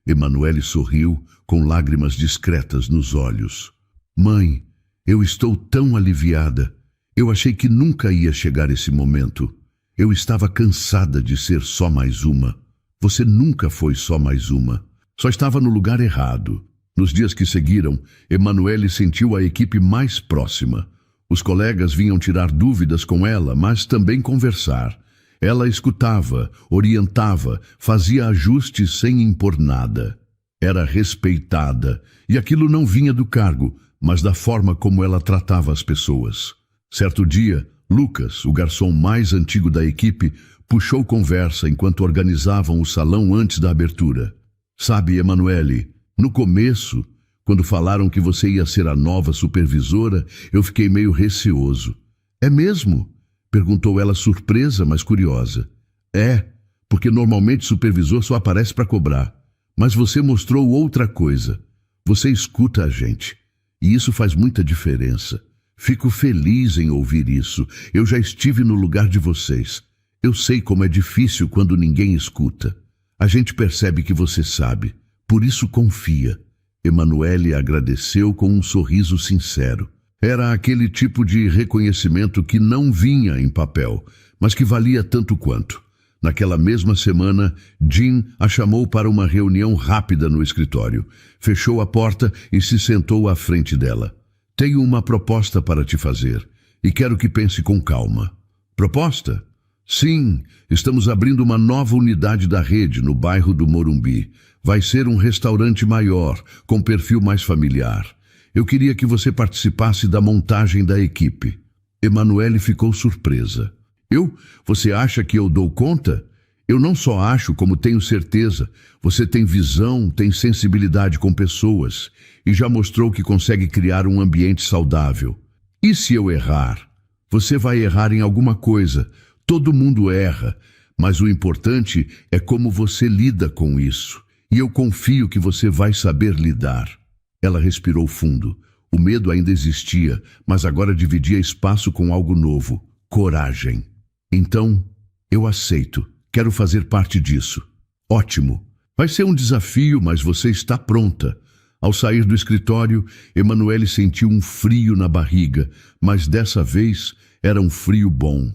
Emanuele sorriu, com lágrimas discretas nos olhos. "Mãe, eu estou tão aliviada. Eu achei que nunca ia chegar esse momento. Eu estava cansada de ser só mais uma. Você nunca foi só mais uma. Só estava no lugar errado." Nos dias que seguiram, Emanuele sentiu a equipe mais próxima. Os colegas vinham tirar dúvidas com ela, mas também conversar. Ela escutava, orientava, fazia ajustes sem impor nada. Era respeitada, e aquilo não vinha do cargo, mas da forma como ela tratava as pessoas. Certo dia, Lucas, o garçom mais antigo da equipe, puxou conversa enquanto organizavam o salão antes da abertura. "Sabe, Emanuele, no começo, quando falaram que você ia ser a nova supervisora, eu fiquei meio receoso." "É mesmo?" Perguntou ela surpresa, mas curiosa. É, porque normalmente o supervisor só aparece para cobrar. Mas você mostrou outra coisa. Você escuta a gente. E isso faz muita diferença. Fico feliz em ouvir isso. Eu já estive no lugar de vocês. Eu sei como é difícil quando ninguém escuta. A gente percebe que você sabe. Por isso confia. Emanuele agradeceu com um sorriso sincero. Era aquele tipo de reconhecimento que não vinha em papel, mas que valia tanto quanto. Naquela mesma semana, Jean a chamou para uma reunião rápida no escritório. Fechou a porta e se sentou à frente dela. Tenho uma proposta para te fazer e quero que pense com calma. Proposta? Sim, estamos abrindo uma nova unidade da rede no bairro do Morumbi. Vai ser um restaurante maior, com perfil mais familiar. Eu queria que você participasse da montagem da equipe. Emanuele ficou surpresa. Você acha que eu dou conta? Eu não só acho, como tenho certeza. Você tem visão, tem sensibilidade com pessoas e já mostrou que consegue criar um ambiente saudável. E se eu errar? Você vai errar em alguma coisa. Todo mundo erra, mas o importante é como você lida com isso. E eu confio que você vai saber lidar. Ela respirou fundo. O medo ainda existia, mas agora dividia espaço com algo novo. Coragem. Então, eu aceito. Quero fazer parte disso. Ótimo. Vai ser um desafio, mas você está pronta. Ao sair do escritório, Emanuele sentiu um frio na barriga, mas dessa vez era um frio bom.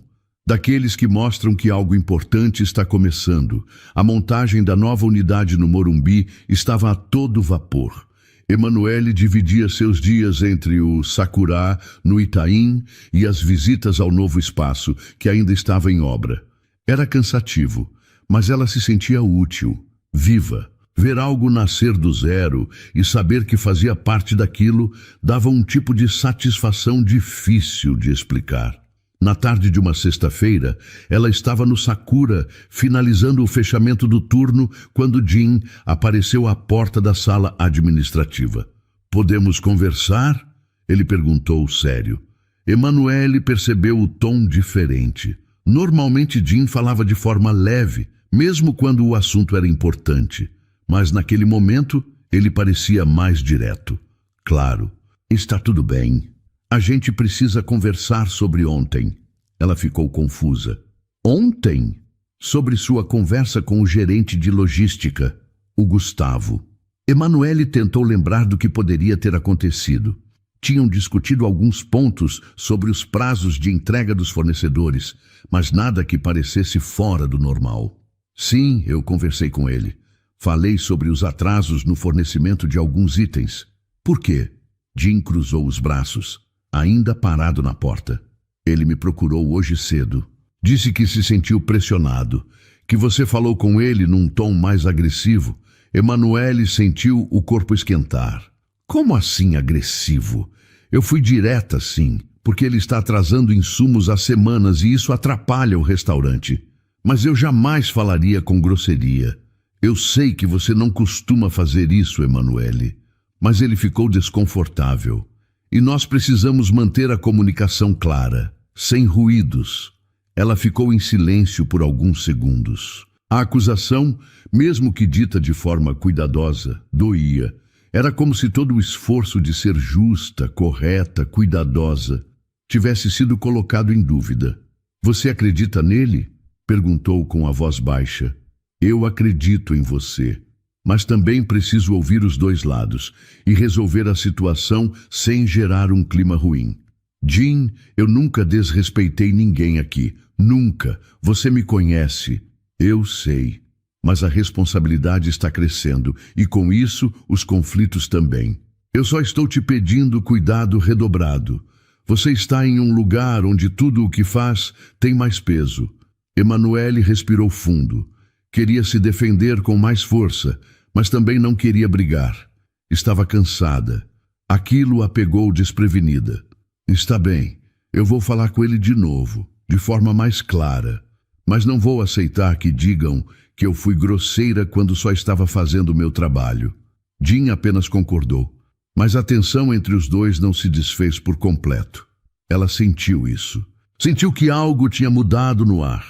Daqueles que mostram que algo importante está começando. A montagem da nova unidade no Morumbi estava a todo vapor. Emanuele dividia seus dias entre o Sakura, no Itaim, e as visitas ao novo espaço, que ainda estava em obra. Era cansativo, mas ela se sentia útil, viva. Ver algo nascer do zero e saber que fazia parte daquilo dava um tipo de satisfação difícil de explicar. Na tarde de uma sexta-feira, ela estava no Sakura, finalizando o fechamento do turno, quando Jean apareceu à porta da sala administrativa. "Podemos conversar?" Ele perguntou sério. Emanuele percebeu o tom diferente. Normalmente Jean falava de forma leve, mesmo quando o assunto era importante. Mas naquele momento, ele parecia mais direto. "Claro, está tudo bem. A gente precisa conversar sobre ontem." Ela ficou confusa. "Ontem?" "Sobre sua conversa com o gerente de logística, o Gustavo." Emanuele tentou lembrar do que poderia ter acontecido. Tinham discutido alguns pontos sobre os prazos de entrega dos fornecedores, mas nada que parecesse fora do normal. "Sim, eu conversei com ele. Falei sobre os atrasos no fornecimento de alguns itens." "Por quê?" Jean cruzou os braços, ainda parado na porta. "Ele me procurou hoje cedo. Disse que se sentiu pressionado, que você falou com ele num tom mais agressivo." Emanuele sentiu o corpo esquentar. "Como assim agressivo? Eu fui direta, sim, porque ele está atrasando insumos há semanas e isso atrapalha o restaurante. Mas eu jamais falaria com grosseria. Eu sei que você não costuma fazer isso, Emanuele." Mas ele ficou desconfortável. "E nós precisamos manter a comunicação clara, sem ruídos." Ela ficou em silêncio por alguns segundos. A acusação, mesmo que dita de forma cuidadosa, doía. Era como se todo o esforço de ser justa, correta, cuidadosa, tivesse sido colocado em dúvida. "Você acredita nele?" perguntou com a voz baixa. "Eu acredito em você, mas também preciso ouvir os dois lados e resolver a situação sem gerar um clima ruim. Jean, eu nunca desrespeitei ninguém aqui. Nunca. Você me conhece." "Eu sei. Mas a responsabilidade está crescendo e com isso os conflitos também. Eu só estou te pedindo cuidado redobrado. Você está em um lugar onde tudo o que faz tem mais peso." Emanuele respirou fundo. Queria se defender com mais força, mas também não queria brigar. Estava cansada. Aquilo a pegou desprevenida. "Está bem, eu vou falar com ele de novo, de forma mais clara. Mas não vou aceitar que digam que eu fui grosseira quando só estava fazendo o meu trabalho." Jean apenas concordou, mas a tensão entre os dois não se desfez por completo. Ela sentiu isso. Sentiu que algo tinha mudado no ar.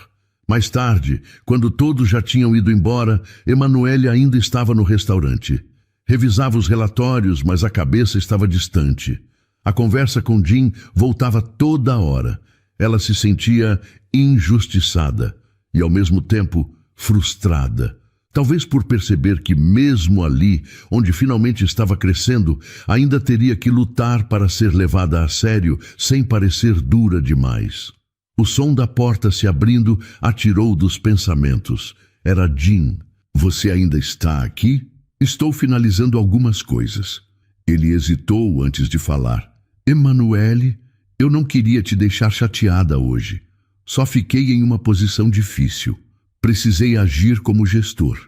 Mais tarde, quando todos já tinham ido embora, Emanuele ainda estava no restaurante. Revisava os relatórios, mas a cabeça estava distante. A conversa com Jim voltava toda hora. Ela se sentia injustiçada e, ao mesmo tempo, frustrada. Talvez por perceber que mesmo ali, onde finalmente estava crescendo, ainda teria que lutar para ser levada a sério sem parecer dura demais. O som da porta se abrindo a tirou dos pensamentos. Era Jim. Você ainda está aqui? Estou finalizando algumas coisas. Ele hesitou antes de falar. Emanuele, eu não queria te deixar chateada hoje. Só fiquei em uma posição difícil. Precisei agir como gestor.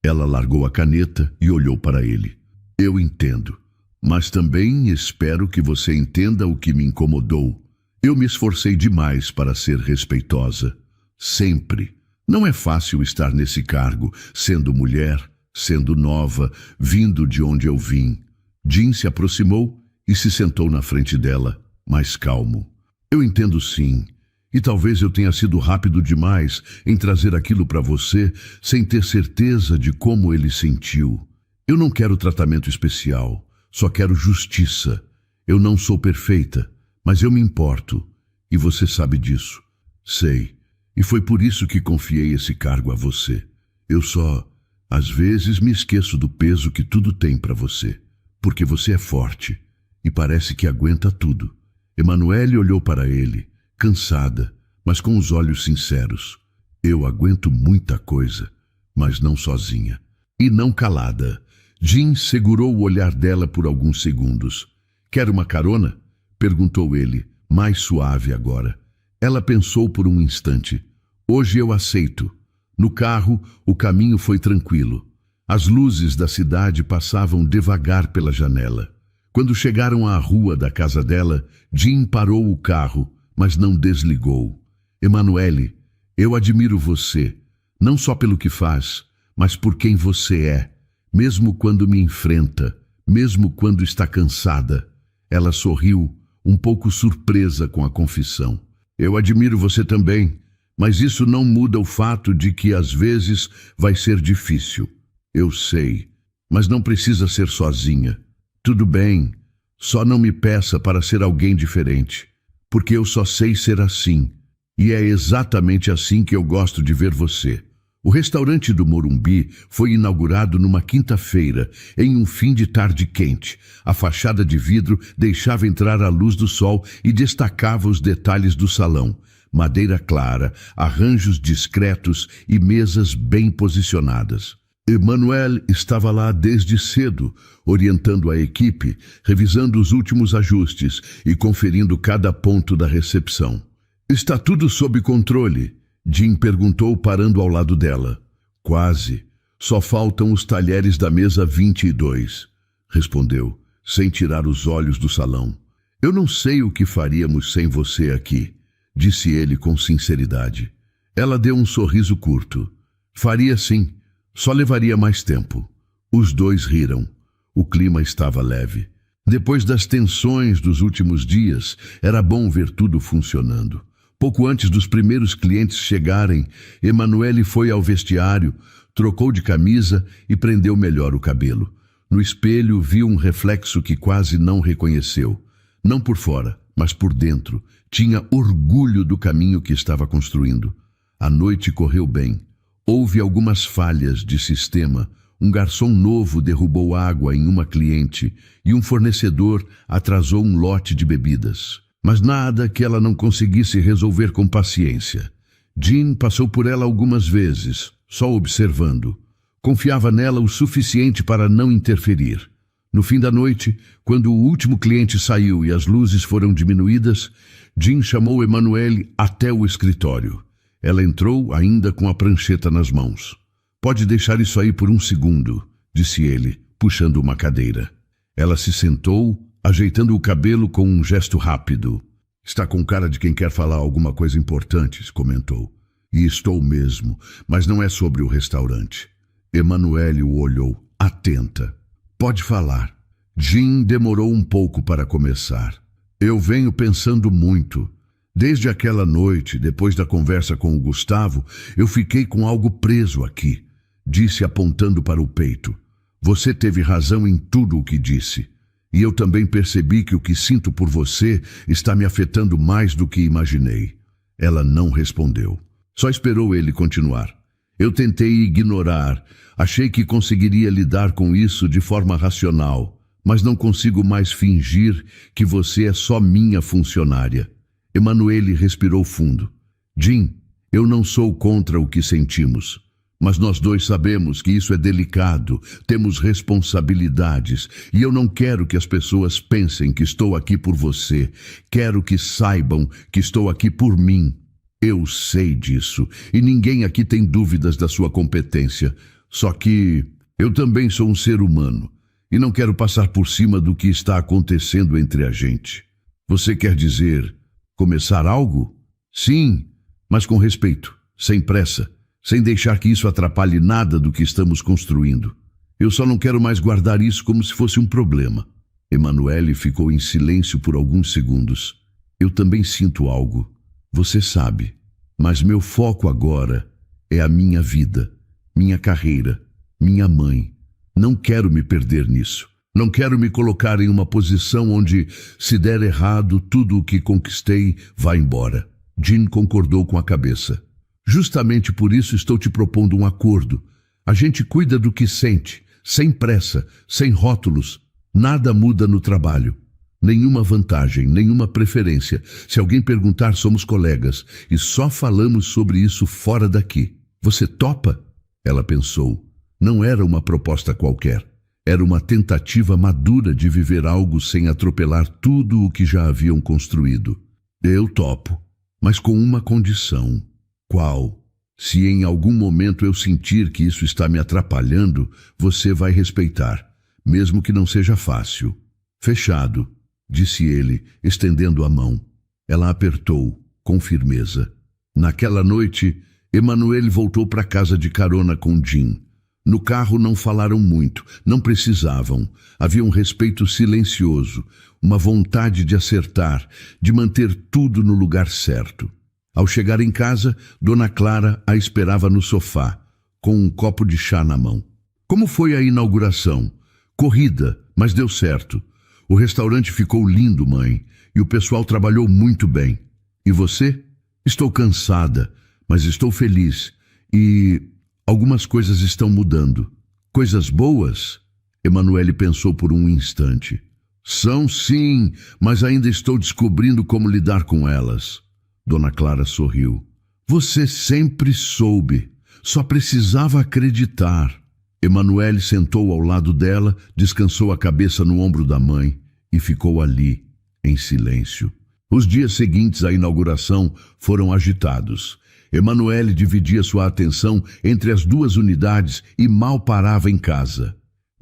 Ela largou a caneta e olhou para ele. Eu entendo, mas também espero que você entenda o que me incomodou. Eu me esforcei demais para ser respeitosa. Sempre. Não é fácil estar nesse cargo, sendo mulher, sendo nova, vindo de onde eu vim. Jim se aproximou e se sentou na frente dela, mais calmo. Eu entendo sim. E talvez eu tenha sido rápido demais em trazer aquilo para você sem ter certeza de como ele sentiu. Eu não quero tratamento especial, só quero justiça. Eu não sou perfeita, mas eu me importo. E você sabe disso. Sei. E foi por isso que confiei esse cargo a você. Eu só, às vezes, me esqueço do peso que tudo tem para você. Porque você é forte e parece que aguenta tudo. Emanuele olhou para ele, cansada, mas com os olhos sinceros. Eu aguento muita coisa, mas não sozinha. E não calada. Jim segurou o olhar dela por alguns segundos. Quer uma carona? Perguntou ele, mais suave agora. Ela pensou por um instante. Hoje eu aceito. No carro, o caminho foi tranquilo. As luzes da cidade passavam devagar pela janela. Quando chegaram à rua da casa dela, Jim parou o carro, mas não desligou. Emanuele, eu admiro você, não só pelo que faz, mas por quem você é, mesmo quando me enfrenta, mesmo quando está cansada. Ela sorriu, um pouco surpresa com a confissão. Eu admiro você também, mas isso não muda o fato de que às vezes vai ser difícil. Eu sei, mas não precisa ser sozinha. Tudo bem, só não me peça para ser alguém diferente, porque eu só sei ser assim, e é exatamente assim que eu gosto de ver você. O restaurante do Morumbi foi inaugurado numa quinta-feira, em um fim de tarde quente. A fachada de vidro deixava entrar a luz do sol e destacava os detalhes do salão. Madeira clara, arranjos discretos e mesas bem posicionadas. Emanuele estava lá desde cedo, orientando a equipe, revisando os últimos ajustes e conferindo cada ponto da recepção. Está tudo sob controle? Jim perguntou parando ao lado dela. Quase. Só faltam os talheres da mesa 22, respondeu, sem tirar os olhos do salão. Eu não sei o que faríamos sem você aqui, disse ele com sinceridade. Ela deu um sorriso curto. Faria sim. Só levaria mais tempo. Os dois riram. O clima estava leve. Depois das tensões dos últimos dias, era bom ver tudo funcionando. Pouco antes dos primeiros clientes chegarem, Emanuele foi ao vestiário, trocou de camisa e prendeu melhor o cabelo. No espelho viu um reflexo que quase não reconheceu. Não por fora, mas por dentro. Tinha orgulho do caminho que estava construindo. A noite correu bem. Houve algumas falhas de sistema. Um garçom novo derrubou água em uma cliente e um fornecedor atrasou um lote de bebidas. Mas nada que ela não conseguisse resolver com paciência. Jim passou por ela algumas vezes, só observando. Confiava nela o suficiente para não interferir. No fim da noite, quando o último cliente saiu e as luzes foram diminuídas, Jim chamou Emanuele até o escritório. Ela entrou ainda com a prancheta nas mãos. Pode deixar isso aí por um segundo, disse ele, puxando uma cadeira. Ela se sentou, ajeitando o cabelo com um gesto rápido. Está com cara de quem quer falar alguma coisa importante, comentou. E estou mesmo, mas não é sobre o restaurante. Emanuele o olhou, atenta. Pode falar. Jim demorou um pouco para começar. Eu venho pensando muito. Desde aquela noite, depois da conversa com o Gustavo, eu fiquei com algo preso aqui, disse apontando para o peito. Você teve razão em tudo o que disse. E eu também percebi que o que sinto por você está me afetando mais do que imaginei. Ela não respondeu. Só esperou ele continuar. Eu tentei ignorar. Achei que conseguiria lidar com isso de forma racional, mas não consigo mais fingir que você é só minha funcionária. Emanuele respirou fundo. Jim, eu não sou contra o que sentimos, mas nós dois sabemos que isso é delicado, temos responsabilidades, e eu não quero que as pessoas pensem que estou aqui por você. Quero que saibam que estou aqui por mim. Eu sei disso, e ninguém aqui tem dúvidas da sua competência. Só que eu também sou um ser humano, e não quero passar por cima do que está acontecendo entre a gente. Você quer dizer começar algo? Sim, mas com respeito, sem pressa, sem deixar que isso atrapalhe nada do que estamos construindo. Eu só não quero mais guardar isso como se fosse um problema. Emanuele ficou em silêncio por alguns segundos. Eu também sinto algo, você sabe, mas meu foco agora é a minha vida, minha carreira, minha mãe. Não quero me perder nisso. Não quero me colocar em uma posição onde, se der errado, tudo o que conquistei vai embora. Jim concordou com a cabeça. Justamente por isso estou te propondo um acordo. A gente cuida do que sente, sem pressa, sem rótulos. Nada muda no trabalho. Nenhuma vantagem, nenhuma preferência. Se alguém perguntar, somos colegas. E só falamos sobre isso fora daqui. Você topa? Ela pensou. Não era uma proposta qualquer. Era uma tentativa madura de viver algo sem atropelar tudo o que já haviam construído. Eu topo, mas com uma condição. Qual? Se em algum momento eu sentir que isso está me atrapalhando, você vai respeitar, mesmo que não seja fácil. Fechado, disse ele, estendendo a mão. Ela apertou, com firmeza. Naquela noite, Emanuele voltou para casa de carona com Jim. No carro não falaram muito, não precisavam. Havia um respeito silencioso, uma vontade de acertar, de manter tudo no lugar certo. Ao chegar em casa, Dona Clara a esperava no sofá, com um copo de chá na mão. Como foi a inauguração? Corrida, mas deu certo. O restaurante ficou lindo, mãe, e o pessoal trabalhou muito bem. E você? Estou cansada, mas estou feliz. E algumas coisas estão mudando. Coisas boas? Emanuele pensou por um instante. São sim, mas ainda estou descobrindo como lidar com elas. Dona Clara sorriu. Você sempre soube. Só precisava acreditar. Emanuele sentou ao lado dela, descansou a cabeça no ombro da mãe e ficou ali, em silêncio. Os dias seguintes à inauguração foram agitados. Emanuele dividia sua atenção entre as duas unidades e mal parava em casa.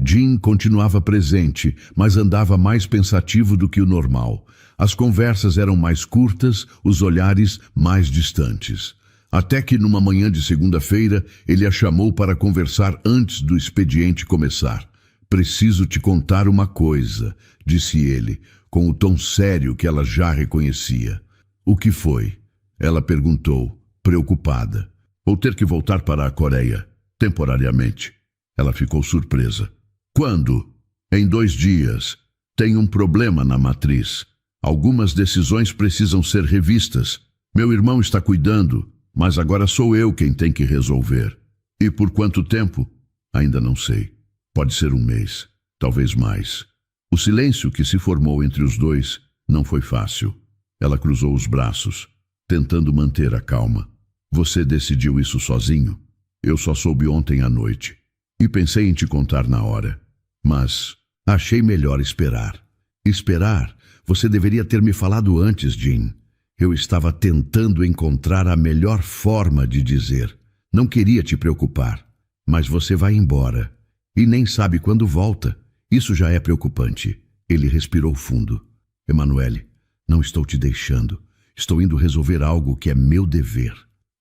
Jim continuava presente, mas andava mais pensativo do que o normal. As conversas eram mais curtas, os olhares mais distantes. Até que numa manhã de segunda-feira, ele a chamou para conversar antes do expediente começar. Preciso te contar uma coisa, disse ele, com o tom sério que ela já reconhecia. O que foi? Ela perguntou, preocupada. Vou ter que voltar para a Coreia, temporariamente. Ela ficou surpresa. Quando? Em 2 dias. Tem um problema na matriz. Algumas decisões precisam ser revistas. Meu irmão está cuidando, mas agora sou eu quem tem que resolver. E por quanto tempo? Ainda não sei. Pode ser 1 mês, talvez mais. O silêncio que se formou entre os dois não foi fácil. Ela cruzou os braços, tentando manter a calma. Você decidiu isso sozinho? Eu só soube ontem à noite. E pensei em te contar na hora. Mas achei melhor esperar. Esperar? Você deveria ter me falado antes, Jim. Eu estava tentando encontrar a melhor forma de dizer. Não queria te preocupar, mas você vai embora. E nem sabe quando volta. Isso já é preocupante. Ele respirou fundo. Emanuele, não estou te deixando. Estou indo resolver algo que é meu dever.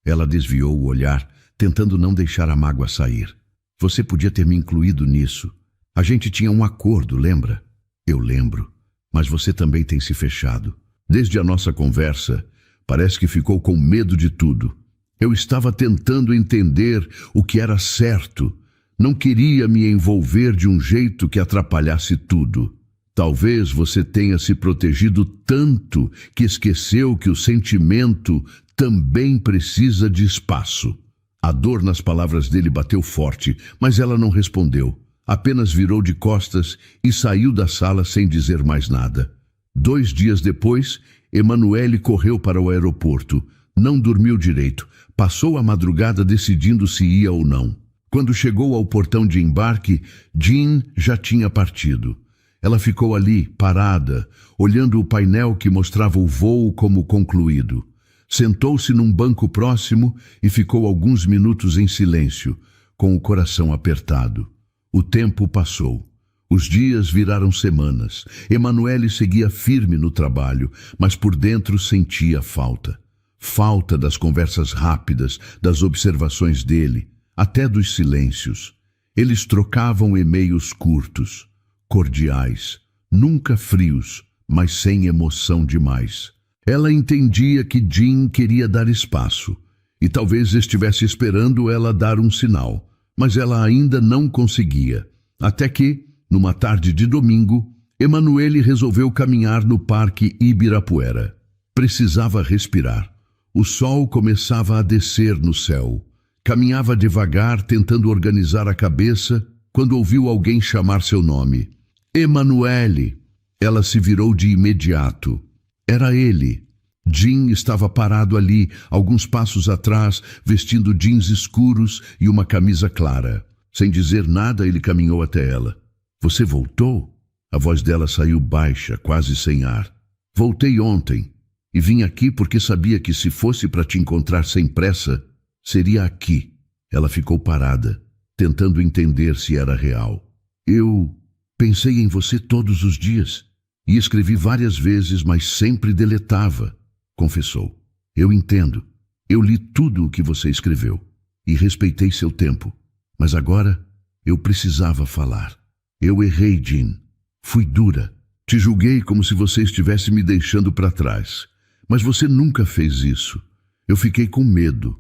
Ela desviou o olhar, tentando não deixar a mágoa sair. Você podia ter me incluído nisso. A gente tinha um acordo, lembra? Eu lembro. Mas você também tem se fechado. Desde a nossa conversa, Parece que ficou com medo de tudo. Eu estava tentando entender o que era certo. Não queria me envolver de um jeito que atrapalhasse tudo. Talvez você tenha se protegido tanto que esqueceu que o sentimento também precisa de espaço. A dor nas palavras dele bateu forte, mas ela não respondeu. Apenas virou de costas e saiu da sala sem dizer mais nada. 2 dias depois, Emanuele correu para o aeroporto. Não dormiu direito. Passou a madrugada decidindo se ia ou não. Quando chegou ao portão de embarque, Jean já tinha partido. Ela ficou ali, parada, olhando o painel que mostrava o voo como concluído. Sentou-se num banco próximo e ficou alguns minutos em silêncio, com o coração apertado. O tempo passou. Os dias viraram semanas. Emanuele seguia firme no trabalho, mas por dentro sentia falta. Falta das conversas rápidas, das observações dele, até dos silêncios. Eles trocavam e-mails curtos, cordiais, nunca frios, mas sem emoção demais. Ela entendia que Jean queria dar espaço, e talvez estivesse esperando ela dar um sinal, mas ela ainda não conseguia. Até que, numa tarde de domingo, Emanuele resolveu caminhar no Parque Ibirapuera. Precisava respirar. O sol começava a descer no céu. Caminhava devagar, tentando organizar a cabeça, quando ouviu alguém chamar seu nome. Emanuele! Ela se virou de imediato. Era ele. Jean estava parado ali, alguns passos atrás, vestindo jeans escuros e uma camisa clara. Sem dizer nada, ele caminhou até ela. Você voltou? A voz dela saiu baixa, quase sem ar. Voltei ontem. E vim aqui porque sabia que se fosse para te encontrar sem pressa, seria aqui. Ela ficou parada, tentando entender se era real. Eu pensei em você todos os dias e escrevi várias vezes, mas sempre deletava, confessou. Eu entendo. Eu li tudo o que você escreveu e respeitei seu tempo. Mas agora eu precisava falar. Eu errei, Jean. Fui dura. Te julguei como se você estivesse me deixando para trás. Mas você nunca fez isso. Eu fiquei com medo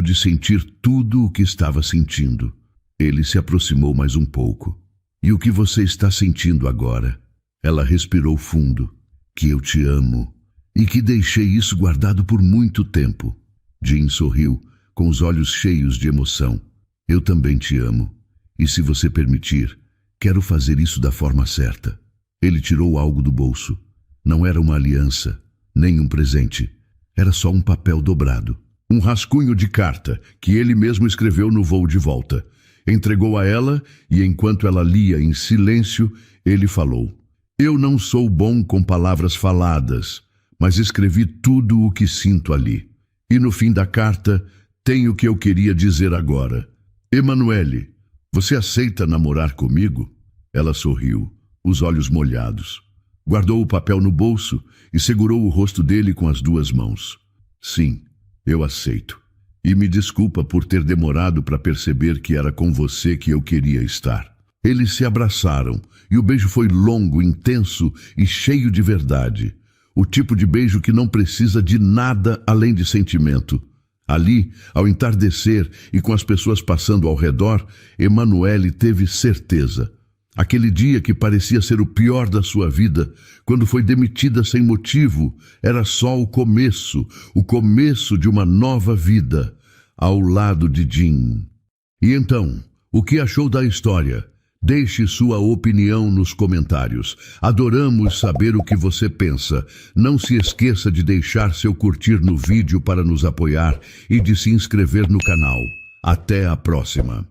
de sentir tudo o que estava sentindo. Ele se aproximou mais um pouco. E o que você está sentindo agora? Ela respirou fundo. Que eu te amo. E que deixei isso guardado por muito tempo. Jean sorriu, com os olhos cheios de emoção. Eu também te amo. E se você permitir, quero fazer isso da forma certa. Ele tirou algo do bolso. Não era uma aliança, nem um presente. Era só um papel dobrado. Um rascunho de carta que ele mesmo escreveu no voo de volta. Entregou a ela e, enquanto ela lia em silêncio, ele falou. Eu não sou bom com palavras faladas, mas escrevi tudo o que sinto ali. E no fim da carta, tem o que eu queria dizer agora. Emanuele, você aceita namorar comigo? Ela sorriu, os olhos molhados. Guardou o papel no bolso e segurou o rosto dele com as 2 mãos. Sim, eu aceito. E me desculpa por ter demorado para perceber que era com você que eu queria estar. Eles se abraçaram e o beijo foi longo, intenso e cheio de verdade. O tipo de beijo que não precisa de nada além de sentimento. Ali, ao entardecer e com as pessoas passando ao redor, Emanuele teve certeza. Aquele dia que parecia ser o pior da sua vida, quando foi demitida sem motivo, era só o começo de uma nova vida, ao lado de Jean. E então, o que achou da história? Deixe sua opinião nos comentários. Adoramos saber o que você pensa. Não se esqueça de deixar seu curtir no vídeo para nos apoiar e de se inscrever no canal. Até a próxima!